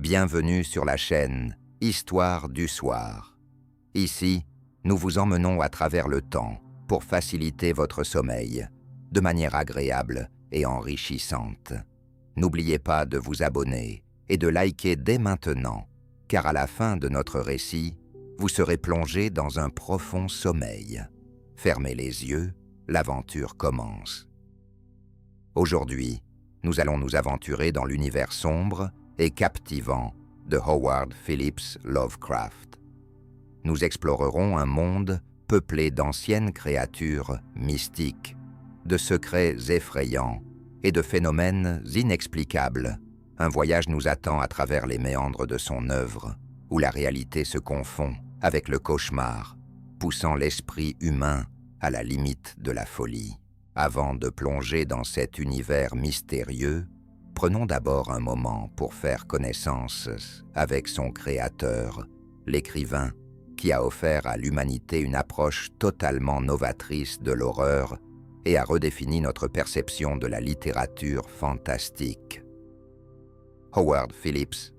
Bienvenue sur la chaîne Histoire du soir. Ici, nous vous emmenons à travers le temps pour faciliter votre sommeil de manière agréable et enrichissante. N'oubliez pas de vous abonner et de liker dès maintenant, car à la fin de notre récit, vous serez plongé dans un profond sommeil. Fermez les yeux, l'aventure commence. Aujourd'hui, nous allons nous aventurer dans l'univers sombre et captivant de Howard Phillips Lovecraft. Nous explorerons un monde peuplé d'anciennes créatures mystiques, de secrets effrayants et de phénomènes inexplicables. Un voyage nous attend à travers les méandres de son œuvre, où la réalité se confond avec le cauchemar, poussant l'esprit humain à la limite de la folie. Avant de plonger dans cet univers mystérieux, prenons d'abord un moment pour faire connaissance avec son créateur, l'écrivain, qui a offert à l'humanité une approche totalement novatrice de l'horreur et a redéfini notre perception de la littérature fantastique. Howard Phillips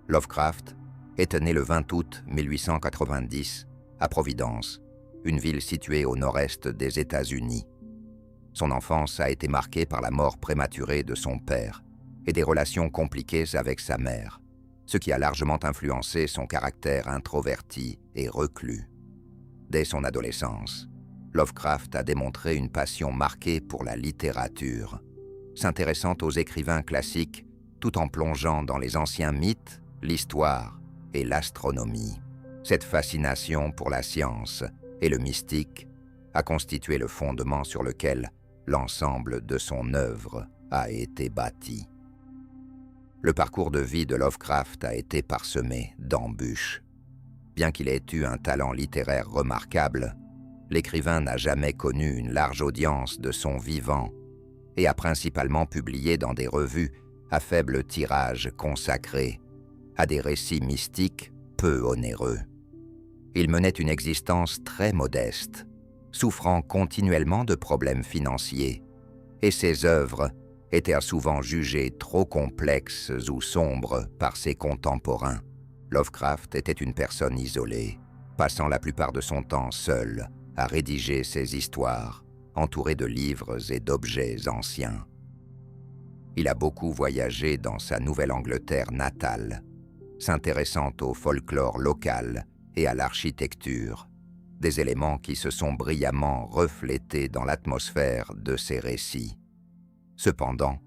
Lovecraft est né le 20 août 1890 à Providence, une ville située au nord-est des États-Unis. Son enfance a été marquée par la mort prématurée de son père et des relations compliquées avec sa mère, ce qui a largement influencé son caractère introverti et reclus. Dès son adolescence, Lovecraft a démontré une passion marquée pour la littérature, s'intéressant aux écrivains classiques tout en plongeant dans les anciens mythes, l'histoire et l'astronomie. Cette fascination pour la science et le mystique a constitué le fondement sur lequel l'ensemble de son œuvre a été bâti. Le parcours de vie de Lovecraft a été parsemé d'embûches. Bien qu'il ait eu un talent littéraire remarquable, l'écrivain n'a jamais connu une large audience de son vivant et a principalement publié dans des revues à faible tirage consacrées à des récits mystiques peu onéreux. Il menait une existence très modeste, souffrant continuellement de problèmes financiers, et ses œuvres étaient souvent jugées trop complexes ou sombres par ses contemporains. Lovecraft était une personne isolée, passant la plupart de son temps seul à rédiger ses histoires, entouré de livres et d'objets anciens. Il a beaucoup voyagé dans sa Nouvelle-Angleterre natale, s'intéressant au folklore local et à l'architecture, des éléments qui se sont brillamment reflétés dans l'atmosphère de ses récits. Cependant,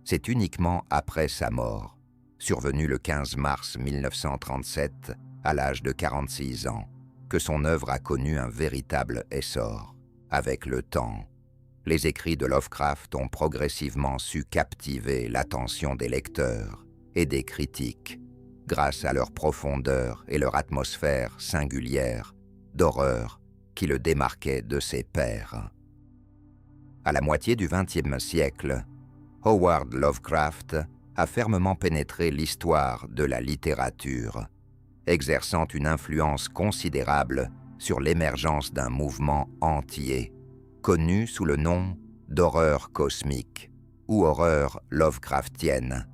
c'est uniquement après sa mort, survenue le 15 mars 1937, à l'âge de 46 ans, que son œuvre a connu un véritable essor. Avec le temps, les écrits de Lovecraft ont progressivement su captiver l'attention des lecteurs et des critiques, grâce à leur profondeur et leur atmosphère singulière d'horreur qui le démarquait de ses pairs. À la moitié du XXe siècle, Howard Lovecraft a fermement pénétré l'histoire de la littérature, exerçant une influence considérable sur l'émergence d'un mouvement entier, connu sous le nom d'horreur cosmique ou horreur lovecraftienne.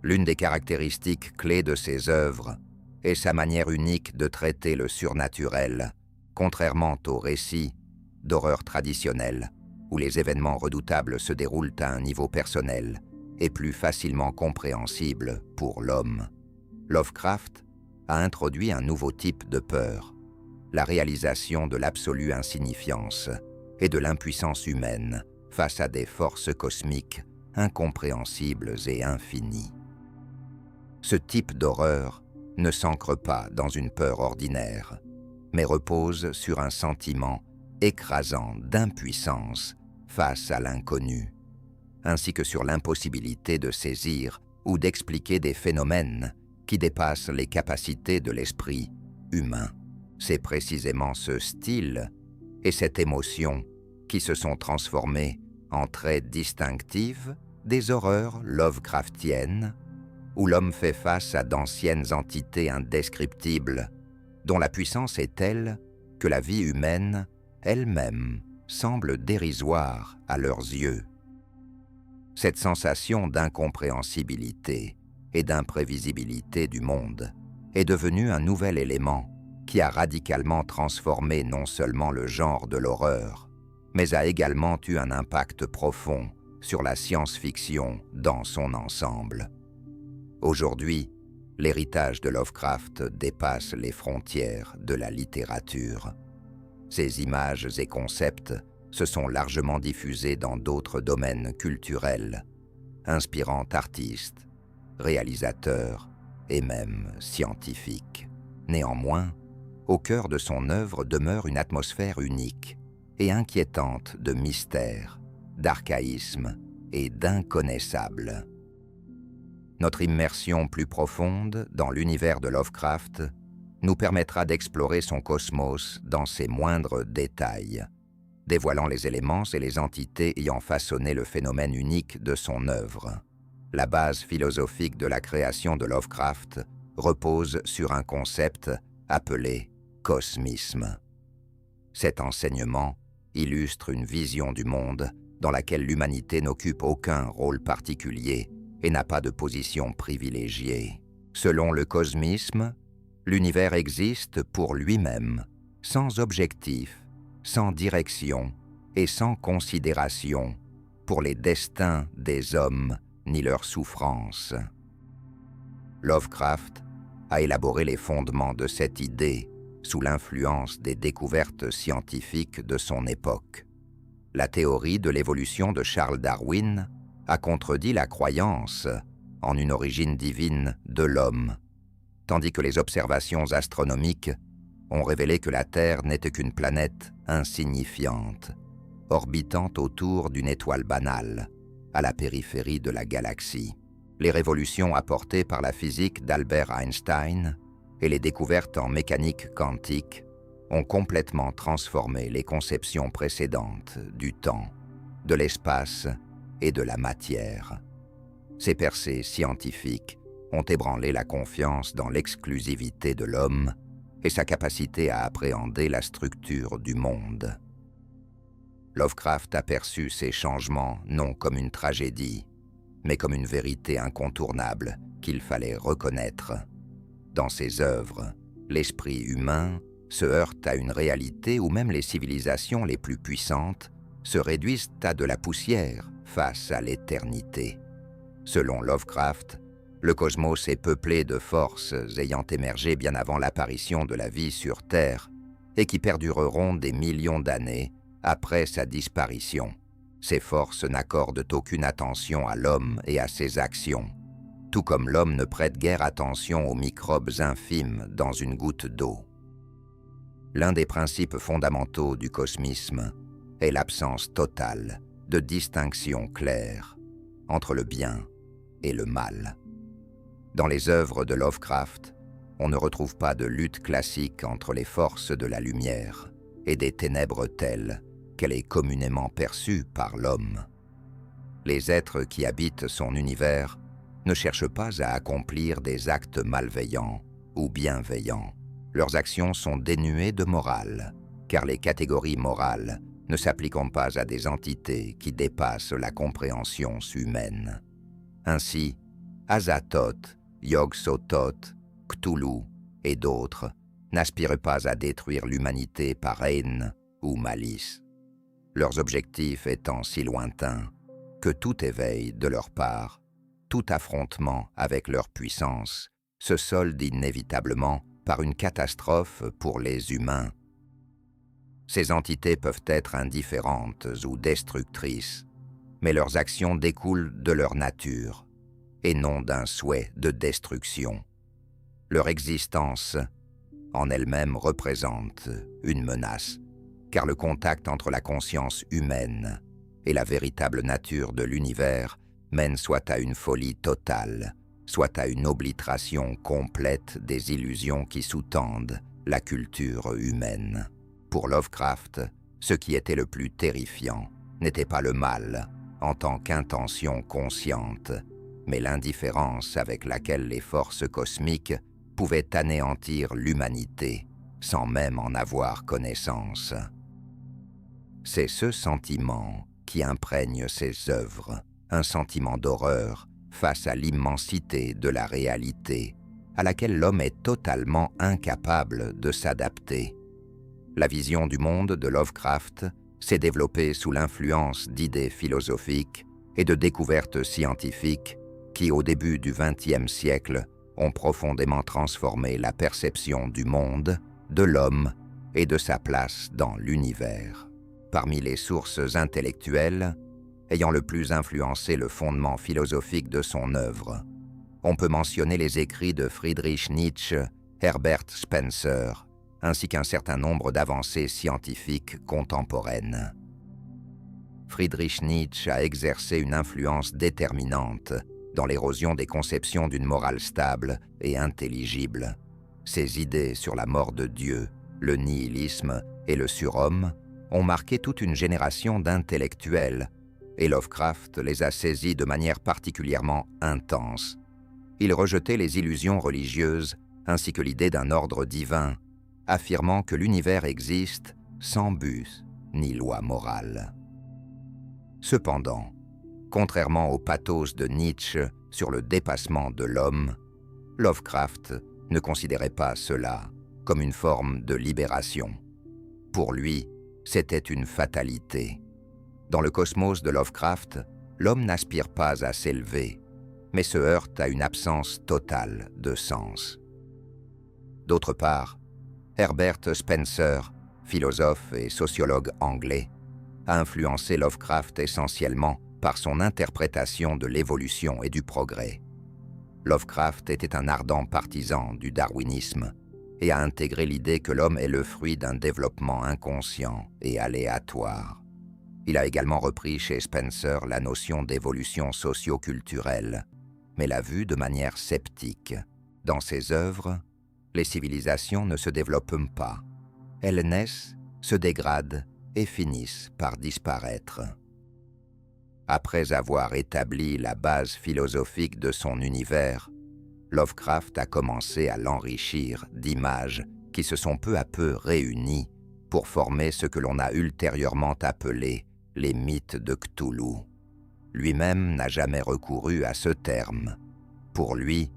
L'une des caractéristiques clés de ses œuvres est sa manière unique de traiter le surnaturel, contrairement aux récits d'horreur traditionnels, où les événements redoutables se déroulent à un niveau personnel et plus facilement compréhensible pour l'homme. Lovecraft a introduit un nouveau type de peur, la réalisation de l'absolue insignifiance et de l'impuissance humaine face à des forces cosmiques incompréhensibles et infinies. Ce type d'horreur ne s'ancre pas dans une peur ordinaire, mais repose sur un sentiment écrasant d'impuissance face à l'inconnu, ainsi que sur l'impossibilité de saisir ou d'expliquer des phénomènes qui dépassent les capacités de l'esprit humain. C'est précisément ce style et cette émotion qui se sont transformés en traits distinctifs des horreurs lovecraftiennes, où l'homme fait face à d'anciennes entités indescriptibles, dont la puissance est telle que la vie humaine elle-même semble dérisoire à leurs yeux. Cette sensation d'incompréhensibilité et d'imprévisibilité du monde est devenu un nouvel élément qui a radicalement transformé non seulement le genre de l'horreur, mais a également eu un impact profond sur la science-fiction dans son ensemble. Aujourd'hui, l'héritage de Lovecraft dépasse les frontières de la littérature. Ces images et concepts se sont largement diffusés dans d'autres domaines culturels, inspirant artistes, réalisateurs et même scientifiques. Néanmoins, au cœur de son œuvre demeure une atmosphère unique et inquiétante de mystère, d'archaïsme et d'inconnaissable. Notre immersion plus profonde dans l'univers de Lovecraft nous permettra d'explorer son cosmos dans ses moindres détails, dévoilant les éléments et les entités ayant façonné le phénomène unique de son œuvre. La base philosophique de la création de Lovecraft repose sur un concept appelé cosmisme. Cet enseignement illustre une vision du monde dans laquelle l'humanité n'occupe aucun rôle particulier et n'a pas de position privilégiée. Selon le cosmisme, l'univers existe pour lui-même, sans objectif, sans direction et sans considération pour les destins des hommes ni leurs souffrances. Lovecraft a élaboré les fondements de cette idée sous l'influence des découvertes scientifiques de son époque. La théorie de l'évolution de Charles Darwin a contredit la croyance en une origine divine de l'homme, tandis que les observations astronomiques ont révélé que la Terre n'était qu'une planète insignifiante, orbitant autour d'une étoile banale, à la périphérie de la galaxie. Les révolutions apportées par la physique d'Albert Einstein et les découvertes en mécanique quantique ont complètement transformé les conceptions précédentes du temps, de l'espace et de la matière. Ces percées scientifiques ont ébranlé la confiance dans l'exclusivité de l'homme et sa capacité à appréhender la structure du monde. Lovecraft a perçu ces changements non comme une tragédie, mais comme une vérité incontournable qu'il fallait reconnaître. Dans ses œuvres, l'esprit humain se heurte à une réalité où même les civilisations les plus puissantes se réduisent à de la poussière face à l'éternité. Selon Lovecraft, le cosmos est peuplé de forces ayant émergé bien avant l'apparition de la vie sur Terre et qui perdureront des millions d'années après sa disparition. Ces forces n'accordent aucune attention à l'homme et à ses actions, tout comme l'homme ne prête guère attention aux microbes infimes dans une goutte d'eau. L'un des principes fondamentaux du cosmisme est l'absence totale de distinction claire entre le bien et le mal. Dans les œuvres de Lovecraft, on ne retrouve pas de lutte classique entre les forces de la lumière et des ténèbres telles qu'elle est communément perçue par l'homme. Les êtres qui habitent son univers ne cherchent pas à accomplir des actes malveillants ou bienveillants. Leurs actions sont dénuées de morale, car les catégories morales ne s'appliquent pas à des entités qui dépassent la compréhension humaine. Ainsi, Azathoth, Yog-Sothoth, Cthulhu et d'autres n'aspirent pas à détruire l'humanité par haine ou malice, leurs objectifs étant si lointains que tout éveil de leur part, tout affrontement avec leur puissance se solde inévitablement par une catastrophe pour les humains. Ces entités peuvent être indifférentes ou destructrices, mais leurs actions découlent de leur nature et non d'un souhait de destruction. Leur existence en elle-même représente une menace, car le contact entre la conscience humaine et la véritable nature de l'univers mène soit à une folie totale, soit à une oblitération complète des illusions qui sous-tendent la culture humaine. Pour Lovecraft, ce qui était le plus terrifiant n'était pas le mal en tant qu'intention consciente, mais l'indifférence avec laquelle les forces cosmiques pouvaient anéantir l'humanité sans même en avoir connaissance. C'est ce sentiment qui imprègne ses œuvres, un sentiment d'horreur face à l'immensité de la réalité, à laquelle l'homme est totalement incapable de s'adapter. La vision du monde de Lovecraft s'est développée sous l'influence d'idées philosophiques et de découvertes scientifiques qui, au début du XXe siècle, ont profondément transformé la perception du monde, de l'homme et de sa place dans l'univers. Parmi les sources intellectuelles ayant le plus influencé le fondement philosophique de son œuvre, on peut mentionner les écrits de Friedrich Nietzsche, Herbert Spencer, ainsi qu'un certain nombre d'avancées scientifiques contemporaines. Friedrich Nietzsche a exercé une influence déterminante dans l'érosion des conceptions d'une morale stable et intelligible. Ses idées sur la mort de Dieu, le nihilisme et le surhomme ont marqué toute une génération d'intellectuels, et Lovecraft les a saisis de manière particulièrement intense. Il rejetait les illusions religieuses ainsi que l'idée d'un ordre divin, affirmant que l'univers existe sans but ni loi morale. Cependant, contrairement au pathos de Nietzsche sur le dépassement de l'homme, Lovecraft ne considérait pas cela comme une forme de libération. Pour lui, c'était une fatalité. Dans le cosmos de Lovecraft, l'homme n'aspire pas à s'élever, mais se heurte à une absence totale de sens. D'autre part, Herbert Spencer, philosophe et sociologue anglais, a influencé Lovecraft essentiellement par son interprétation de l'évolution et du progrès. Lovecraft était un ardent partisan du darwinisme et a intégré l'idée que l'homme est le fruit d'un développement inconscient et aléatoire. Il a également repris chez Spencer la notion d'évolution socio-culturelle, mais l'a vue de manière sceptique. Dans ses œuvres, les civilisations ne se développent pas. Elles naissent, se dégradent et finissent par disparaître. Après avoir établi la base philosophique de son univers, Lovecraft a commencé à l'enrichir d'images qui se sont peu à peu réunies pour former ce que l'on a ultérieurement appelé les mythes de Cthulhu. Lui-même n'a jamais recouru à ce terme. Pour lui,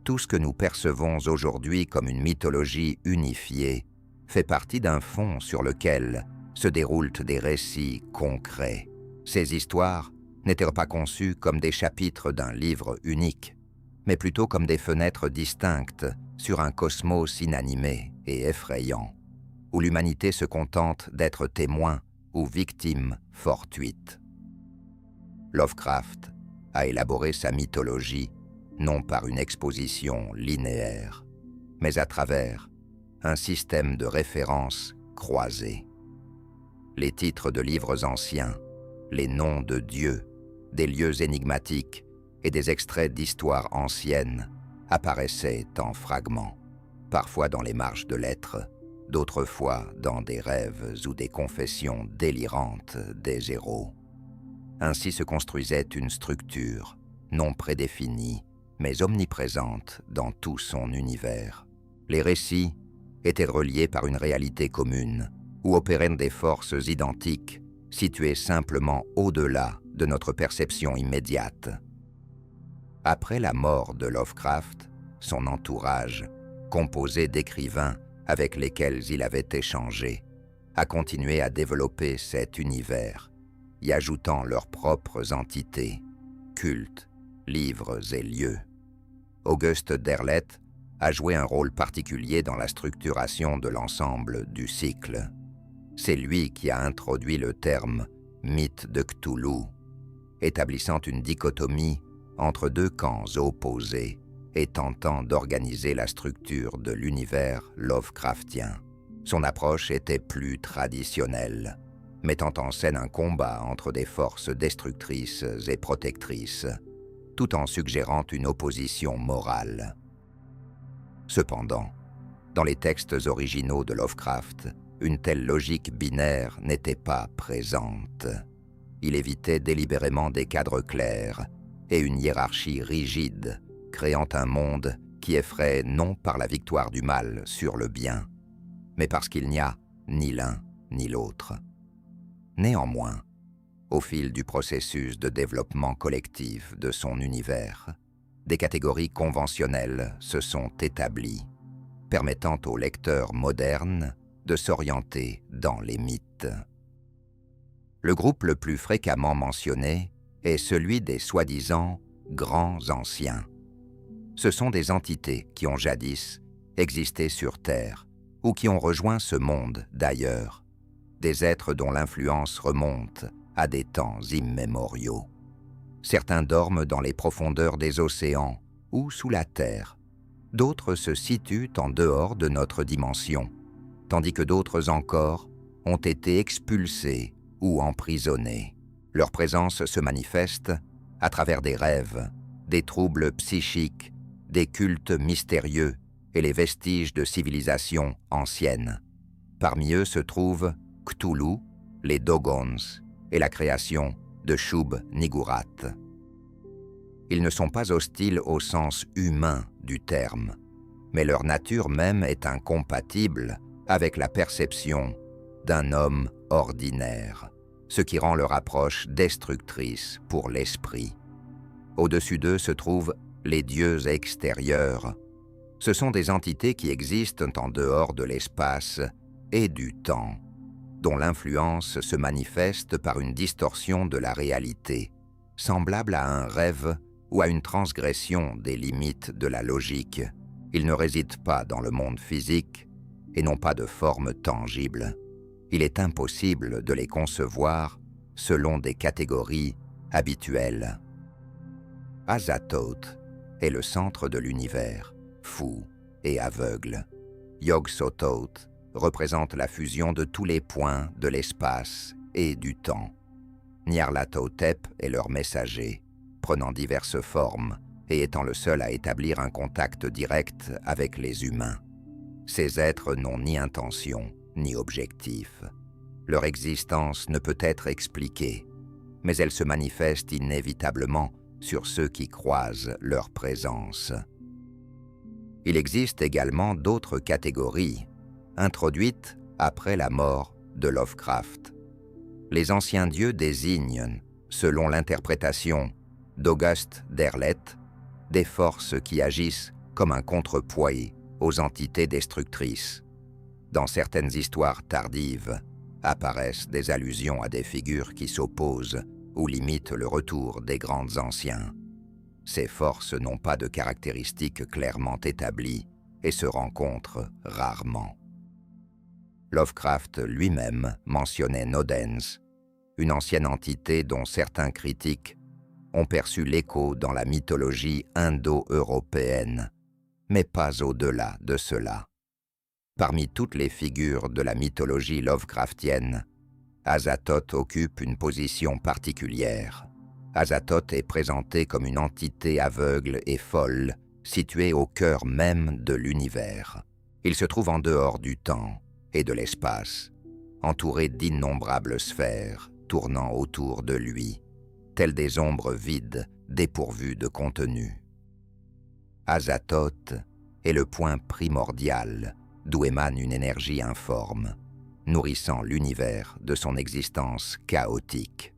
tout ce que nous percevons aujourd'hui comme une mythologie unifiée fait partie d'un fond sur lequel se déroulent des récits concrets. Ces histoires n'étaient pas conçues comme des chapitres d'un livre unique, mais plutôt comme des fenêtres distinctes sur un cosmos inanimé et effrayant, où l'humanité se contente d'être témoin ou victime fortuite. Lovecraft a élaboré sa mythologie non par une exposition linéaire, mais à travers un système de références croisées. Les titres de livres anciens, les noms de dieux, des lieux énigmatiques et des extraits d'histoires anciennes apparaissaient en fragments, parfois dans les marges de lettres, d'autres fois dans des rêves ou des confessions délirantes des héros. Ainsi se construisait une structure, non prédéfinie, mais omniprésente dans tout son univers. Les récits étaient reliés par une réalité commune, où opéraient des forces identiques, situées simplement au-delà de notre perception immédiate. Après la mort de Lovecraft, son entourage, composé d'écrivains avec lesquels il avait échangé, a continué à développer cet univers, y ajoutant leurs propres entités, cultes, livres et lieux. Auguste Derleth a joué un rôle particulier dans la structuration de l'ensemble du cycle. C'est lui qui a introduit le terme « mythe de Cthulhu », établissant une dichotomie entre deux camps opposés et tentant d'organiser la structure de l'univers Lovecraftien. Son approche était plus traditionnelle, mettant en scène un combat entre des forces destructrices et protectrices, tout en suggérant une opposition morale. Cependant, dans les textes originaux de Lovecraft, une telle logique binaire n'était pas présente. Il évitait délibérément des cadres clairs et une hiérarchie rigide, créant un monde qui effraie non par la victoire du mal sur le bien, mais parce qu'il n'y a ni l'un ni l'autre. Néanmoins, au fil du processus de développement collectif de son univers, des catégories conventionnelles se sont établies, permettant aux lecteurs modernes de s'orienter dans les mythes. Le groupe le plus fréquemment mentionné est celui des soi-disant grands anciens. Ce sont des entités qui ont jadis existé sur Terre ou qui ont rejoint ce monde d'ailleurs, des êtres dont l'influence remonte à des temps immémoriaux. Certains dorment dans les profondeurs des océans ou sous la terre. D'autres se situent en dehors de notre dimension, tandis que d'autres encore ont été expulsés ou emprisonnés. Leur présence se manifeste à travers des rêves, des troubles psychiques, des cultes mystérieux et les vestiges de civilisations anciennes. Parmi eux se trouvent Cthulhu, les Dogons et la création de Shub-Niggurath. Ils ne sont pas hostiles au sens humain du terme, mais leur nature même est incompatible avec la perception d'un homme ordinaire, ce qui rend leur approche destructrice pour l'esprit. Au-dessus d'eux se trouvent les dieux extérieurs. Ce sont des entités qui existent en dehors de l'espace et du temps, dont l'influence se manifeste par une distorsion de la réalité, semblable à un rêve ou à une transgression des limites de la logique. Ils ne résident pas dans le monde physique et n'ont pas de forme tangible. Il est impossible de les concevoir selon des catégories habituelles. Azathoth est le centre de l'univers, fou et aveugle. Yog-Sothoth représente la fusion de tous les points de l'espace et du temps. Nyarlathotep est leur messager, prenant diverses formes et étant le seul à établir un contact direct avec les humains. Ces êtres n'ont ni intention ni objectif. Leur existence ne peut être expliquée, mais elle se manifeste inévitablement sur ceux qui croisent leur présence. Il existe également d'autres catégories, introduites après la mort de Lovecraft. Les anciens dieux désignent, selon l'interprétation d'August Derleth, des forces qui agissent comme un contrepoids aux entités destructrices. Dans certaines histoires tardives, apparaissent des allusions à des figures qui s'opposent ou limitent le retour des grands anciens. Ces forces n'ont pas de caractéristiques clairement établies et se rencontrent rarement. Lovecraft lui-même mentionnait Nodens, une ancienne entité dont certains critiques ont perçu l'écho dans la mythologie indo-européenne, mais pas au-delà de cela. Parmi toutes les figures de la mythologie Lovecraftienne, Azathoth occupe une position particulière. Azathoth est présenté comme une entité aveugle et folle, située au cœur même de l'univers. Il se trouve en dehors du temps et de l'espace, entouré d'innombrables sphères tournant autour de lui, telles des ombres vides dépourvues de contenu. Azathoth est le point primordial d'où émane une énergie informe, nourrissant l'univers de son existence chaotique.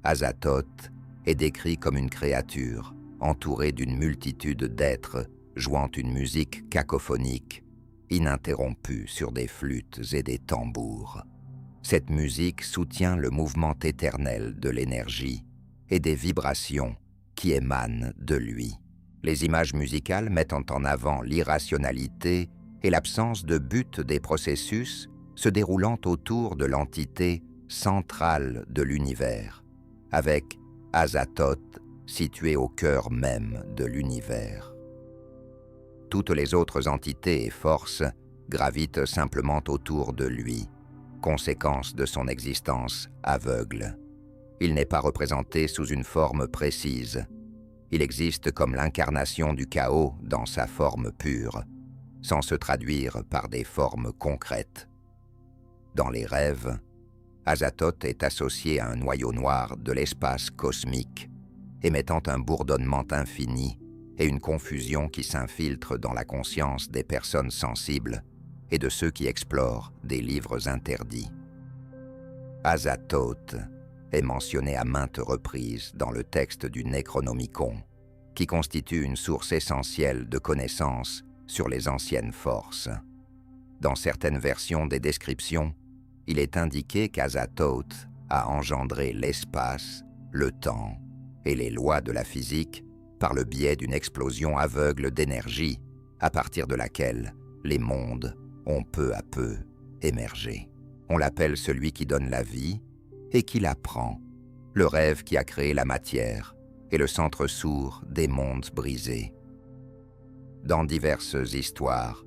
Azathoth est décrit comme une créature entourée d'une multitude d'êtres jouant une musique cacophonique, ininterrompue sur des flûtes et des tambours. Cette musique soutient le mouvement éternel de l'énergie et des vibrations qui émanent de lui. Les images musicales mettant en avant l'irrationalité et l'absence de but des processus se déroulant autour de l'entité centrale de l'univers, avec Azathoth situé au cœur même de l'univers. Toutes les autres entités et forces gravitent simplement autour de lui, conséquence de son existence aveugle. Il n'est pas représenté sous une forme précise. Il existe comme l'incarnation du chaos dans sa forme pure, sans se traduire par des formes concrètes. Dans les rêves, Azathoth est associé à un noyau noir de l'espace cosmique, émettant un bourdonnement infini et une confusion qui s'infiltre dans la conscience des personnes sensibles et de ceux qui explorent des livres interdits. Azathoth est mentionné à maintes reprises dans le texte du Necronomicon, qui constitue une source essentielle de connaissances sur les anciennes forces. Dans certaines versions des descriptions, il est indiqué qu'Azathoth a engendré l'espace, le temps et les lois de la physique par le biais d'une explosion aveugle d'énergie, à partir de laquelle les mondes ont peu à peu émergé. On l'appelle celui qui donne la vie et qui la prend, le rêve qui a créé la matière et le centre sourd des mondes brisés. Dans diverses histoires,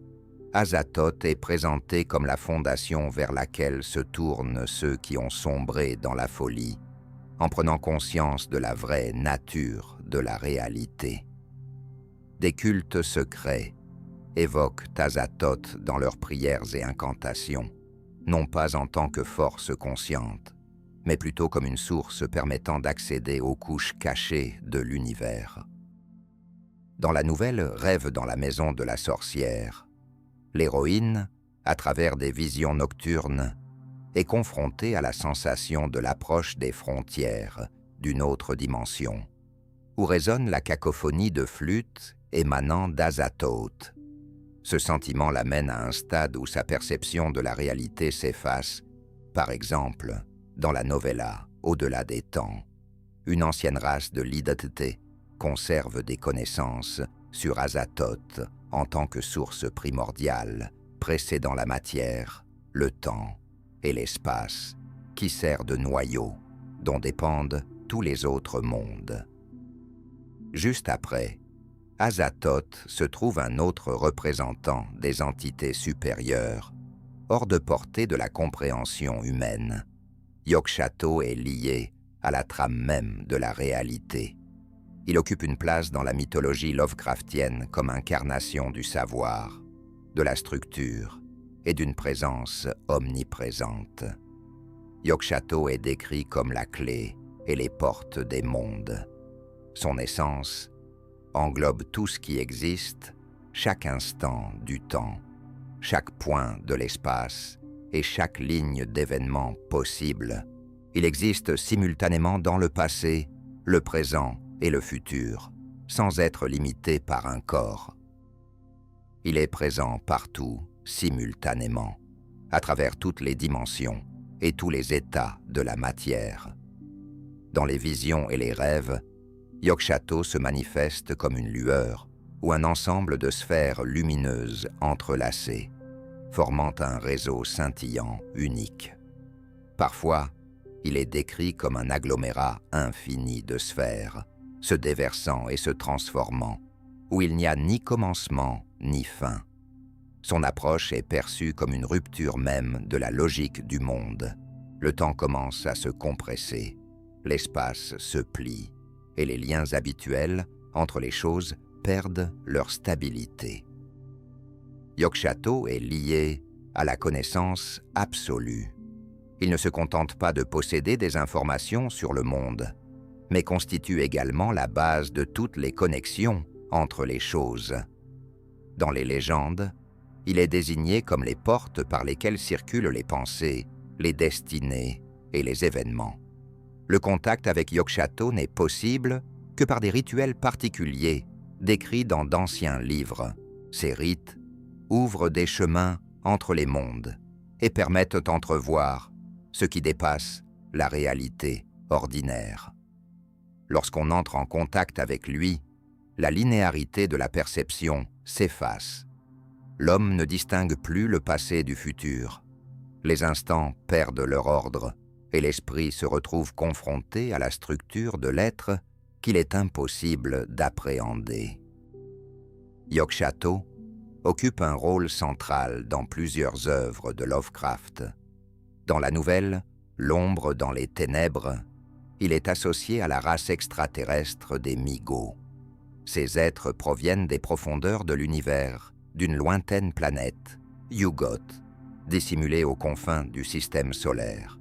Azathoth est présenté comme la fondation vers laquelle se tournent ceux qui ont sombré dans la folie, en prenant conscience de la vraie nature de la réalité. Des cultes secrets évoquent Azathoth dans leurs prières et incantations, non pas en tant que force consciente, mais plutôt comme une source permettant d'accéder aux couches cachées de l'univers. Dans la nouvelle Rêve dans la maison de la sorcière, l'héroïne, à travers des visions nocturnes, est confrontée à la sensation de l'approche des frontières d'une autre dimension, où résonne la cacophonie de flûtes émanant d'Azathoth. Ce sentiment l'amène à un stade où sa perception de la réalité s'efface. Par exemple, dans la novella Au-delà des temps, une ancienne race de l'Idhté conserve des connaissances sur Azathoth en tant que source primordiale, précédant la matière, le temps et l'espace, qui sert de noyau, dont dépendent tous les autres mondes. Juste après, Azathoth se trouve un autre représentant des entités supérieures, hors de portée de la compréhension humaine. Yog-Sothoth est lié à la trame même de la réalité. Il occupe une place dans la mythologie lovecraftienne comme incarnation du savoir, de la structure et d'une présence omniprésente. Yog-Sothoth est décrit comme la clé et les portes des mondes. Son essence englobe tout ce qui existe, chaque instant du temps, chaque point de l'espace et chaque ligne d'événements possible. Il existe simultanément dans le passé, le présent et le futur, sans être limité par un corps. Il est présent partout, simultanément, à travers toutes les dimensions et tous les états de la matière. Dans les visions et les rêves, Yog-Sothoth se manifeste comme une lueur ou un ensemble de sphères lumineuses entrelacées, formant un réseau scintillant unique. Parfois, il est décrit comme un agglomérat infini de sphères, se déversant et se transformant, où il n'y a ni commencement ni fin. Son approche est perçue comme une rupture même de la logique du monde. Le temps commence à se compresser, l'espace se plie, et les liens habituels entre les choses perdent leur stabilité. Yog-Sothoth est lié à la connaissance absolue. Il ne se contente pas de posséder des informations sur le monde, mais constitue également la base de toutes les connexions entre les choses. Dans les légendes, il est désigné comme les portes par lesquelles circulent les pensées, les destinées et les événements. Le contact avec Yog-Sothoth n'est possible que par des rituels particuliers décrits dans d'anciens livres. Ces rites ouvrent des chemins entre les mondes et permettent d'entrevoir ce qui dépasse la réalité ordinaire. Lorsqu'on entre en contact avec lui, la linéarité de la perception s'efface. L'homme ne distingue plus le passé du futur. Les instants perdent leur ordre et l'esprit se retrouve confronté à la structure de l'être qu'il est impossible d'appréhender. Yog-Sothoth occupe un rôle central dans plusieurs œuvres de Lovecraft. Dans la nouvelle L'ombre dans les ténèbres, il est associé à la race extraterrestre des Mi-Go. Ces êtres proviennent des profondeurs de l'univers, d'une lointaine planète, Yugoth, dissimulée aux confins du système solaire.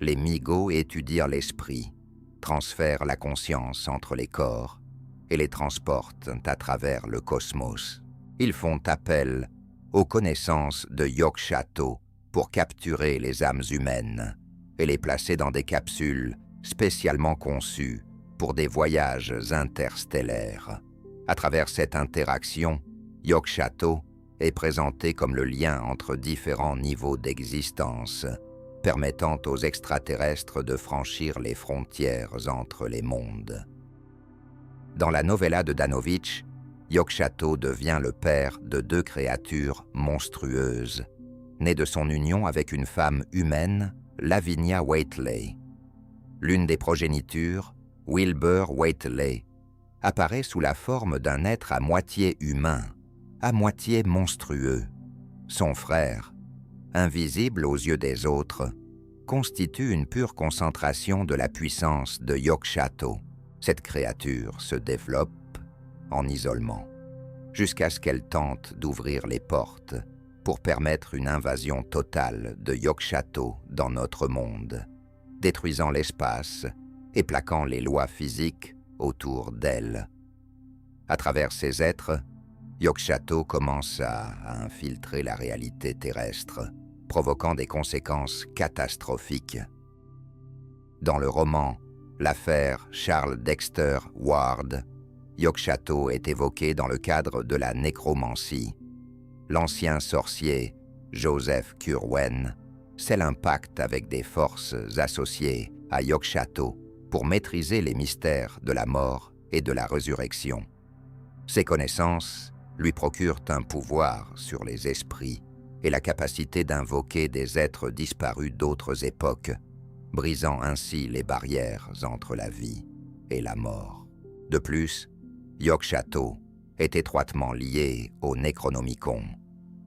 Les Mi-Go étudient l'esprit, transfèrent la conscience entre les corps et les transportent à travers le cosmos. Ils font appel aux connaissances de Yog-Sothoth pour capturer les âmes humaines et les placer dans des capsules spécialement conçues pour des voyages interstellaires. À travers cette interaction, Yog-Sothoth est présenté comme le lien entre différents niveaux d'existence, permettant aux extraterrestres de franchir les frontières entre les mondes. Dans la novella de Danowicz, Yog-Sothoth devient le père de 2 créatures monstrueuses, nées de son union avec une femme humaine, Lavinia Whateley. L'une des progénitures, Wilbur Whateley, apparaît sous la forme d'un être à moitié humain, à moitié monstrueux. Son frère, invisible aux yeux des autres, constitue une pure concentration de la puissance de Yog-Sothoth. Cette créature se développe en isolement, jusqu'à ce qu'elle tente d'ouvrir les portes pour permettre une invasion totale de Yog-Sothoth dans notre monde, détruisant l'espace et plaquant les lois physiques autour d'elle. À travers ces êtres, Yog-Sothoth commence à infiltrer la réalité terrestre, provoquant des conséquences catastrophiques. Dans le roman L'affaire Charles Dexter Ward, Yog-Sothoth est évoqué dans le cadre de la nécromancie. L'ancien sorcier Joseph Curwen scelle un pacte avec des forces associées à Yog-Sothoth pour maîtriser les mystères de la mort et de la résurrection. Ces connaissances lui procurent un pouvoir sur les esprits et la capacité d'invoquer des êtres disparus d'autres époques, brisant ainsi les barrières entre la vie et la mort. De plus, Yog-Sothoth est étroitement lié au Necronomicon,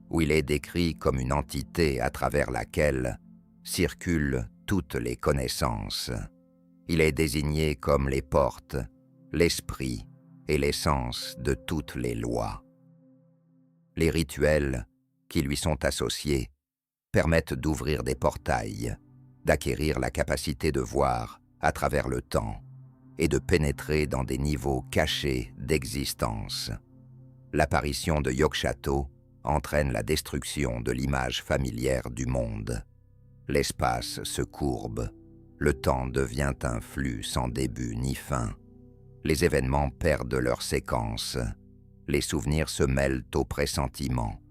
où il est décrit comme une entité à travers laquelle circulent toutes les connaissances. Il est désigné comme les portes, l'esprit et l'essence de toutes les lois. Les rituels qui lui sont associés permettent d'ouvrir des portails, d'acquérir la capacité de voir à travers le temps et de pénétrer dans des niveaux cachés d'existence. L'apparition de Yog-Sothoth entraîne la destruction de l'image familière du monde. L'espace se courbe, le temps devient un flux sans début ni fin. Les événements perdent leur séquence, les souvenirs se mêlent aux pressentiments.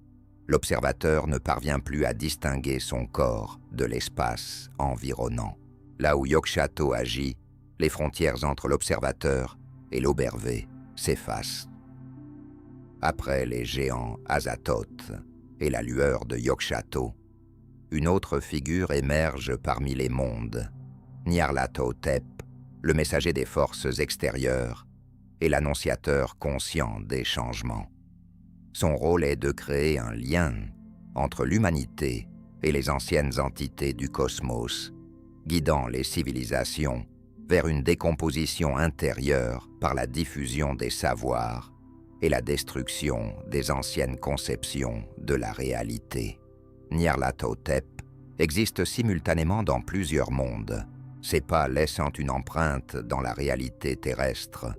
L'observateur ne parvient plus à distinguer son corps de l'espace environnant. Là où Yog-Sothoth agit, les frontières entre l'observateur et l'Obervé s'effacent. Après les géants Azathoth et la lueur de Yog-Sothoth, une autre figure émerge parmi les mondes, Nyarlathotep, le messager des forces extérieures et l'annonciateur conscient des changements. Son rôle est de créer un lien entre l'humanité et les anciennes entités du cosmos, guidant les civilisations vers une décomposition intérieure par la diffusion des savoirs et la destruction des anciennes conceptions de la réalité. Nyarlathotep existe simultanément dans plusieurs mondes, ses pas laissant une empreinte dans la réalité terrestre,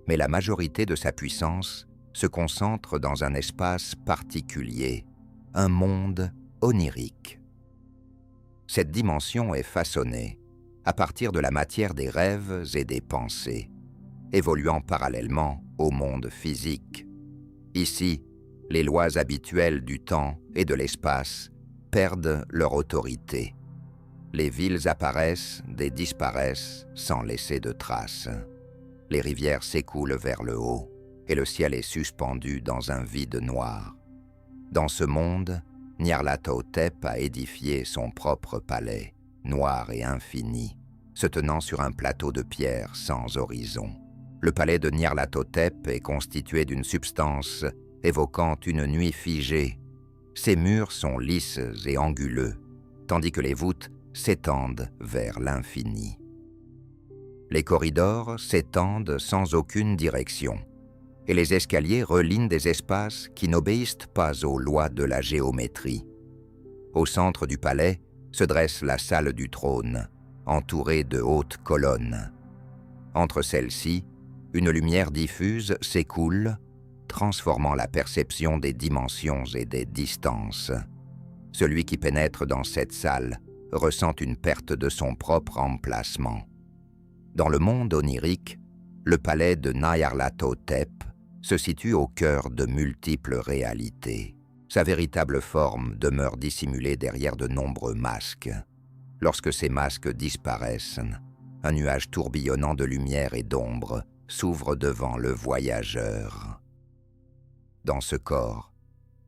mais la majorité de sa puissance se concentre dans un espace particulier, un monde onirique. Cette dimension est façonnée à partir de la matière des rêves et des pensées, évoluant parallèlement au monde physique. Ici, les lois habituelles du temps et de l'espace perdent leur autorité. Les villes apparaissent et disparaissent sans laisser de traces. Les rivières s'écoulent vers le haut et le ciel est suspendu dans un vide noir. Dans ce monde, Nyarlathotep a édifié son propre palais, noir et infini, se tenant sur un plateau de pierre sans horizon. Le palais de Nyarlathotep est constitué d'une substance évoquant une nuit figée. Ses murs sont lisses et anguleux, tandis que les voûtes s'étendent vers l'infini. Les corridors s'étendent sans aucune direction, et les escaliers relignent des espaces qui n'obéissent pas aux lois de la géométrie. Au centre du palais se dresse la salle du trône, entourée de hautes colonnes. Entre celles-ci, une lumière diffuse s'écoule, transformant la perception des dimensions et des distances. Celui qui pénètre dans cette salle ressent une perte de son propre emplacement. Dans le monde onirique, le palais de Nyarlathotep se situe au cœur de multiples réalités. Sa véritable forme demeure dissimulée derrière de nombreux masques. Lorsque ces masques disparaissent, un nuage tourbillonnant de lumière et d'ombre s'ouvre devant le voyageur. Dans ce corps,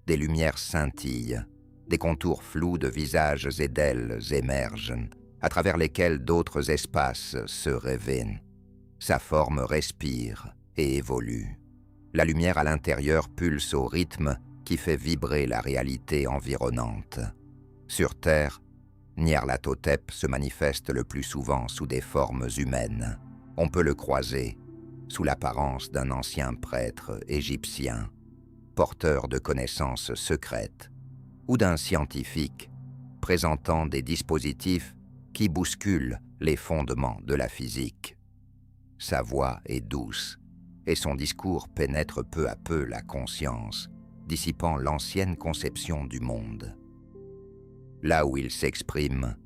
des lumières scintillent, des contours flous de visages et d'ailes émergent, à travers lesquels d'autres espaces se révèlent. Sa forme respire et évolue. La lumière à l'intérieur pulse au rythme qui fait vibrer la réalité environnante. Sur Terre, Nyarlathotep se manifeste le plus souvent sous des formes humaines. On peut le croiser sous l'apparence d'un ancien prêtre égyptien, porteur de connaissances secrètes, ou d'un scientifique présentant des dispositifs qui bousculent les fondements de la physique. Sa voix est douce et son discours pénètre peu à peu la conscience, dissipant l'ancienne conception du monde. Là où il s'exprime,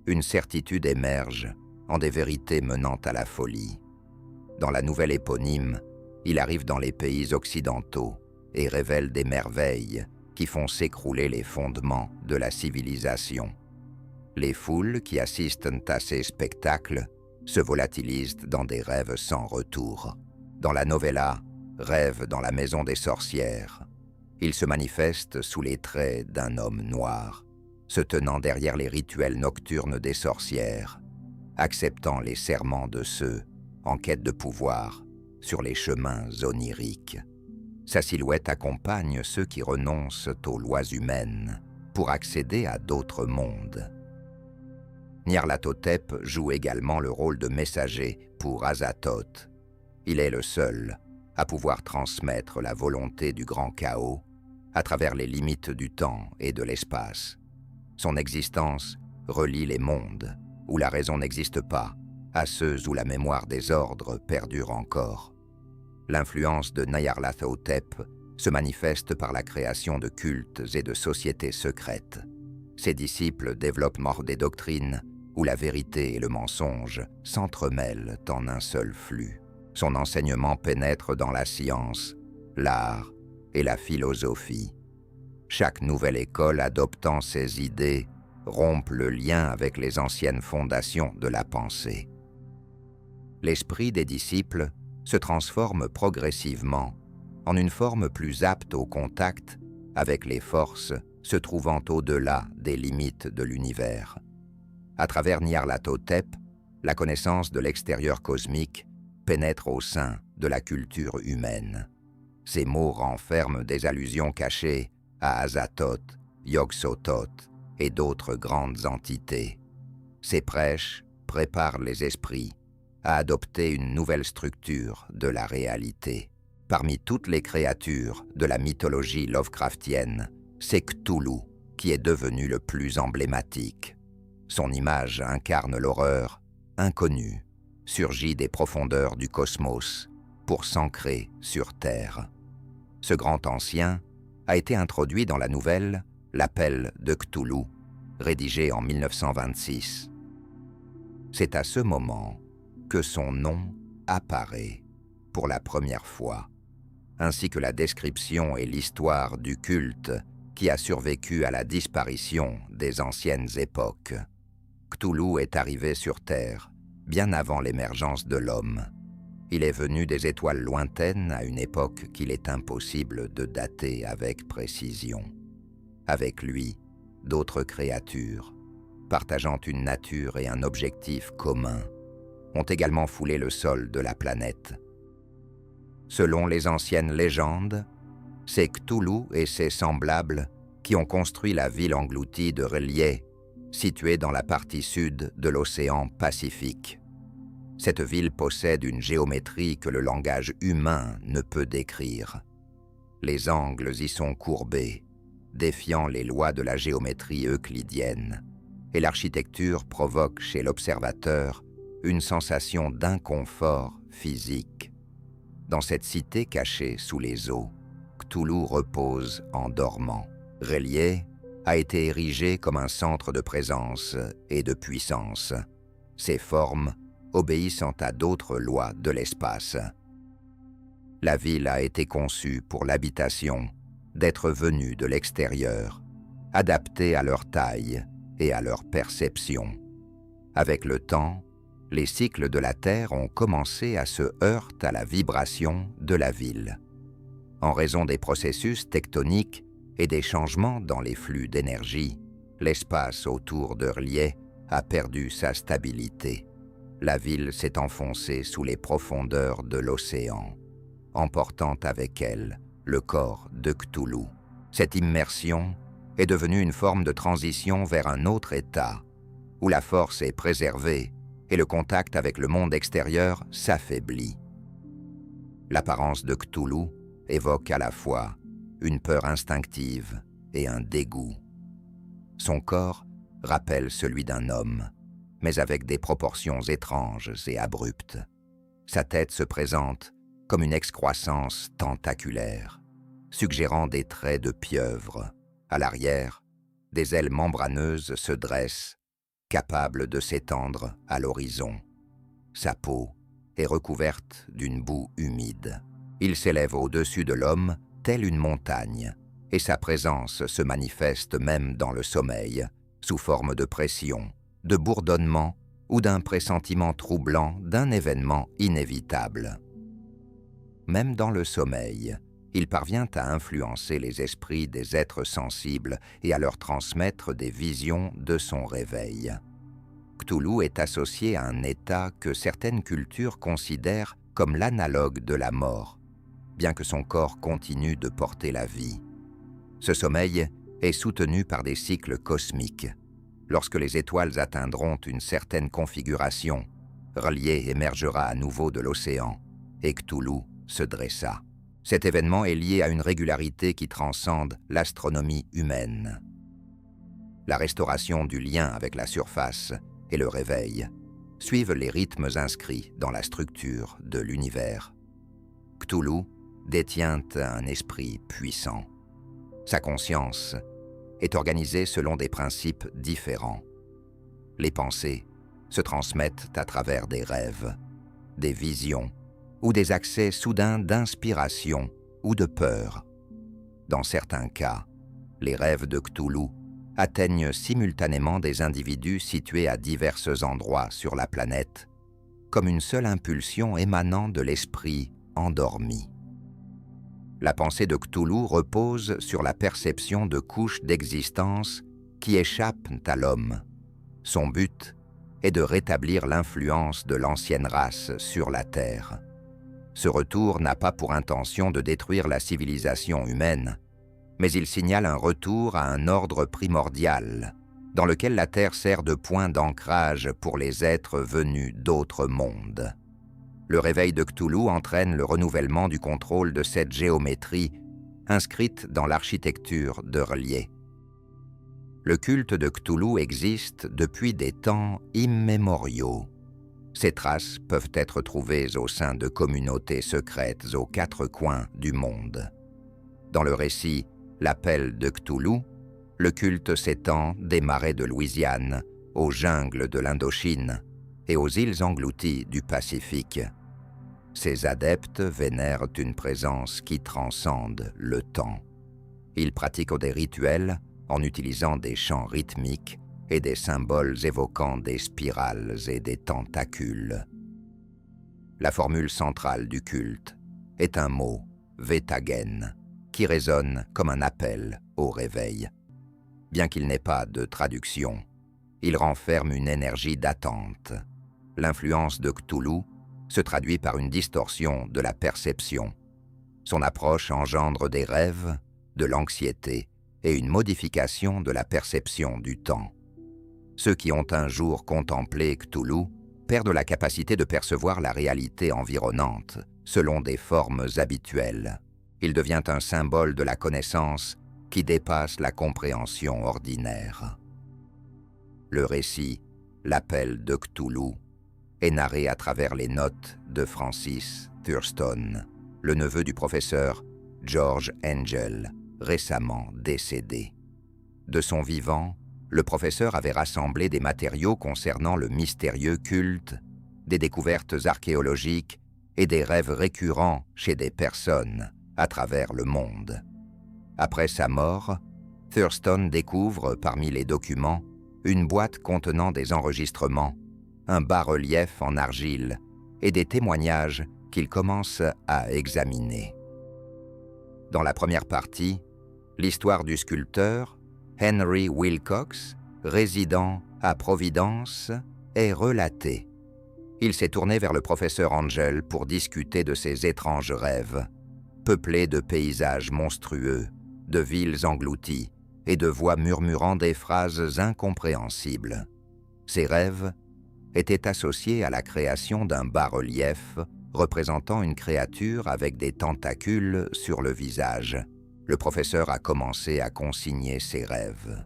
une certitude émerge en des vérités menant à la folie. Dans la nouvelle éponyme, il arrive dans les pays occidentaux et révèle des merveilles qui font s'écrouler les fondements de la civilisation. Les foules qui assistent à ces spectacles se volatilisent dans des rêves sans retour. Dans la novella, rêve dans la maison des sorcières. Il se manifeste sous les traits d'un homme noir, se tenant derrière les rituels nocturnes des sorcières, acceptant les serments de ceux en quête de pouvoir sur les chemins oniriques. Sa silhouette accompagne ceux qui renoncent aux lois humaines pour accéder à d'autres mondes. Nyarlathotep joue également le rôle de messager pour Azathoth. Il est le seul à pouvoir transmettre la volonté du grand chaos à travers les limites du temps et de l'espace. Son existence relie les mondes où la raison n'existe pas à ceux où la mémoire des ordres perdure encore. L'influence de Nyarlathotep se manifeste par la création de cultes et de sociétés secrètes. Ses disciples développent des doctrines où la vérité et le mensonge s'entremêlent en un seul flux. Son enseignement pénètre dans la science, l'art et la philosophie. Chaque nouvelle école adoptant ses idées rompt le lien avec les anciennes fondations de la pensée. L'esprit des disciples se transforme progressivement en une forme plus apte au contact avec les forces se trouvant au-delà des limites de l'univers. À travers Nyarlathotep, la connaissance de l'extérieur cosmique pénètre au sein de la culture humaine. Ces mots renferment des allusions cachées à Azathoth, Yog-Sothoth et d'autres grandes entités. Ces prêches préparent les esprits à adopter une nouvelle structure de la réalité. Parmi toutes les créatures de la mythologie Lovecraftienne, c'est Cthulhu qui est devenu le plus emblématique. Son image incarne l'horreur inconnue, surgie des profondeurs du cosmos pour s'ancrer sur Terre. Ce grand ancien a été introduit dans la nouvelle L'Appel de Cthulhu, rédigée en 1926. C'est à ce moment que son nom apparaît pour la première fois, ainsi que la description et l'histoire du culte qui a survécu à la disparition des anciennes époques. Cthulhu est arrivé sur Terre bien avant l'émergence de l'homme. Il est venu des étoiles lointaines à une époque qu'il est impossible de dater avec précision. Avec lui, d'autres créatures, partageant une nature et un objectif communs, ont également foulé le sol de la planète. Selon les anciennes légendes, c'est Cthulhu et ses semblables qui ont construit la ville engloutie de R'lyeh, située dans la partie sud de l'océan Pacifique. Cette ville possède une géométrie que le langage humain ne peut décrire. Les angles y sont courbés, défiant les lois de la géométrie euclidienne, et l'architecture provoque chez l'observateur une sensation d'inconfort physique. Dans cette cité cachée sous les eaux, Cthulhu repose en dormant. R'lyeh a été érigé comme un centre de présence et de puissance, ses formes obéissant à d'autres lois de l'espace. La ville a été conçue pour l'habitation d'êtres venus de l'extérieur, adaptés à leur taille et à leur perception. Avec le temps, les cycles de la Terre ont commencé à se heurter à la vibration de la ville. En raison des processus tectoniques et des changements dans les flux d'énergie, l'espace autour de R'lyeh a perdu sa stabilité. La ville s'est enfoncée sous les profondeurs de l'océan, emportant avec elle le corps de Cthulhu. Cette immersion est devenue une forme de transition vers un autre état, où la force est préservée et le contact avec le monde extérieur s'affaiblit. L'apparence de Cthulhu évoque à la fois une peur instinctive et un dégoût. Son corps rappelle celui d'un homme, mais avec des proportions étranges et abruptes. Sa tête se présente comme une excroissance tentaculaire, suggérant des traits de pieuvre. À l'arrière, des ailes membraneuses se dressent, capables de s'étendre à l'horizon. Sa peau est recouverte d'une boue humide. Il s'élève au-dessus de l'homme, telle une montagne, et sa présence se manifeste même dans le sommeil, sous forme de pression, de bourdonnement ou d'un pressentiment troublant d'un événement inévitable. Même dans le sommeil, il parvient à influencer les esprits des êtres sensibles et à leur transmettre des visions de son réveil. Cthulhu est associé à un état que certaines cultures considèrent comme l'analogue de la mort, bien que son corps continue de porter la vie. Ce sommeil est soutenu par des cycles cosmiques. Lorsque les étoiles atteindront une certaine configuration, R'lyeh émergera à nouveau de l'océan et Cthulhu se dressa. Cet événement est lié à une régularité qui transcende l'astronomie humaine. La restauration du lien avec la surface et le réveil suivent les rythmes inscrits dans la structure de l'univers. Cthulhu détient un esprit puissant. Sa conscience est organisée selon des principes différents. Les pensées se transmettent à travers des rêves, des visions ou des accès soudains d'inspiration ou de peur. Dans certains cas, les rêves de Cthulhu atteignent simultanément des individus situés à divers endroits sur la planète, comme une seule impulsion émanant de l'esprit endormi. La pensée de Cthulhu repose sur la perception de couches d'existence qui échappent à l'homme. Son but est de rétablir l'influence de l'ancienne race sur la Terre. Ce retour n'a pas pour intention de détruire la civilisation humaine, mais il signale un retour à un ordre primordial, dans lequel la Terre sert de point d'ancrage pour les êtres venus d'autres mondes. Le réveil de Cthulhu entraîne le renouvellement du contrôle de cette géométrie inscrite dans l'architecture de R'lyeh. Le culte de Cthulhu existe depuis des temps immémoriaux. Ces traces peuvent être trouvées au sein de communautés secrètes aux quatre coins du monde. Dans le récit « L'appel de Cthulhu », le culte s'étend des marais de Louisiane aux jungles de l'Indochine et aux îles englouties du Pacifique. Ces adeptes vénèrent une présence qui transcende le temps. Ils pratiquent des rituels en utilisant des chants rythmiques et des symboles évoquant des spirales et des tentacules. La formule centrale du culte est un mot, Vetagen, qui résonne comme un appel au réveil. Bien qu'il n'ait pas de traduction, il renferme une énergie d'attente. L'influence de Cthulhu se traduit par une distorsion de la perception. Son approche engendre des rêves, de l'anxiété et une modification de la perception du temps. Ceux qui ont un jour contemplé Cthulhu perdent la capacité de percevoir la réalité environnante selon des formes habituelles. Il devient un symbole de la connaissance qui dépasse la compréhension ordinaire. Le récit « L'appel de Cthulhu » est narré à travers les notes de Francis Thurston, le neveu du professeur George Angell, récemment décédé. De son vivant, le professeur avait rassemblé des matériaux concernant le mystérieux culte, des découvertes archéologiques et des rêves récurrents chez des personnes à travers le monde. Après sa mort, Thurston découvre parmi les documents une boîte contenant des enregistrements, un bas-relief en argile et des témoignages qu'il commence à examiner. Dans la première partie, l'histoire du sculpteur, Henry Wilcox, résident à Providence, est relatée. Il s'est tourné vers le professeur Angel pour discuter de ses étranges rêves, peuplés de paysages monstrueux, de villes englouties et de voix murmurant des phrases incompréhensibles. Ces rêves étaient associés à la création d'un bas-relief représentant une créature avec des tentacules sur le visage. Le professeur a commencé à consigner ses rêves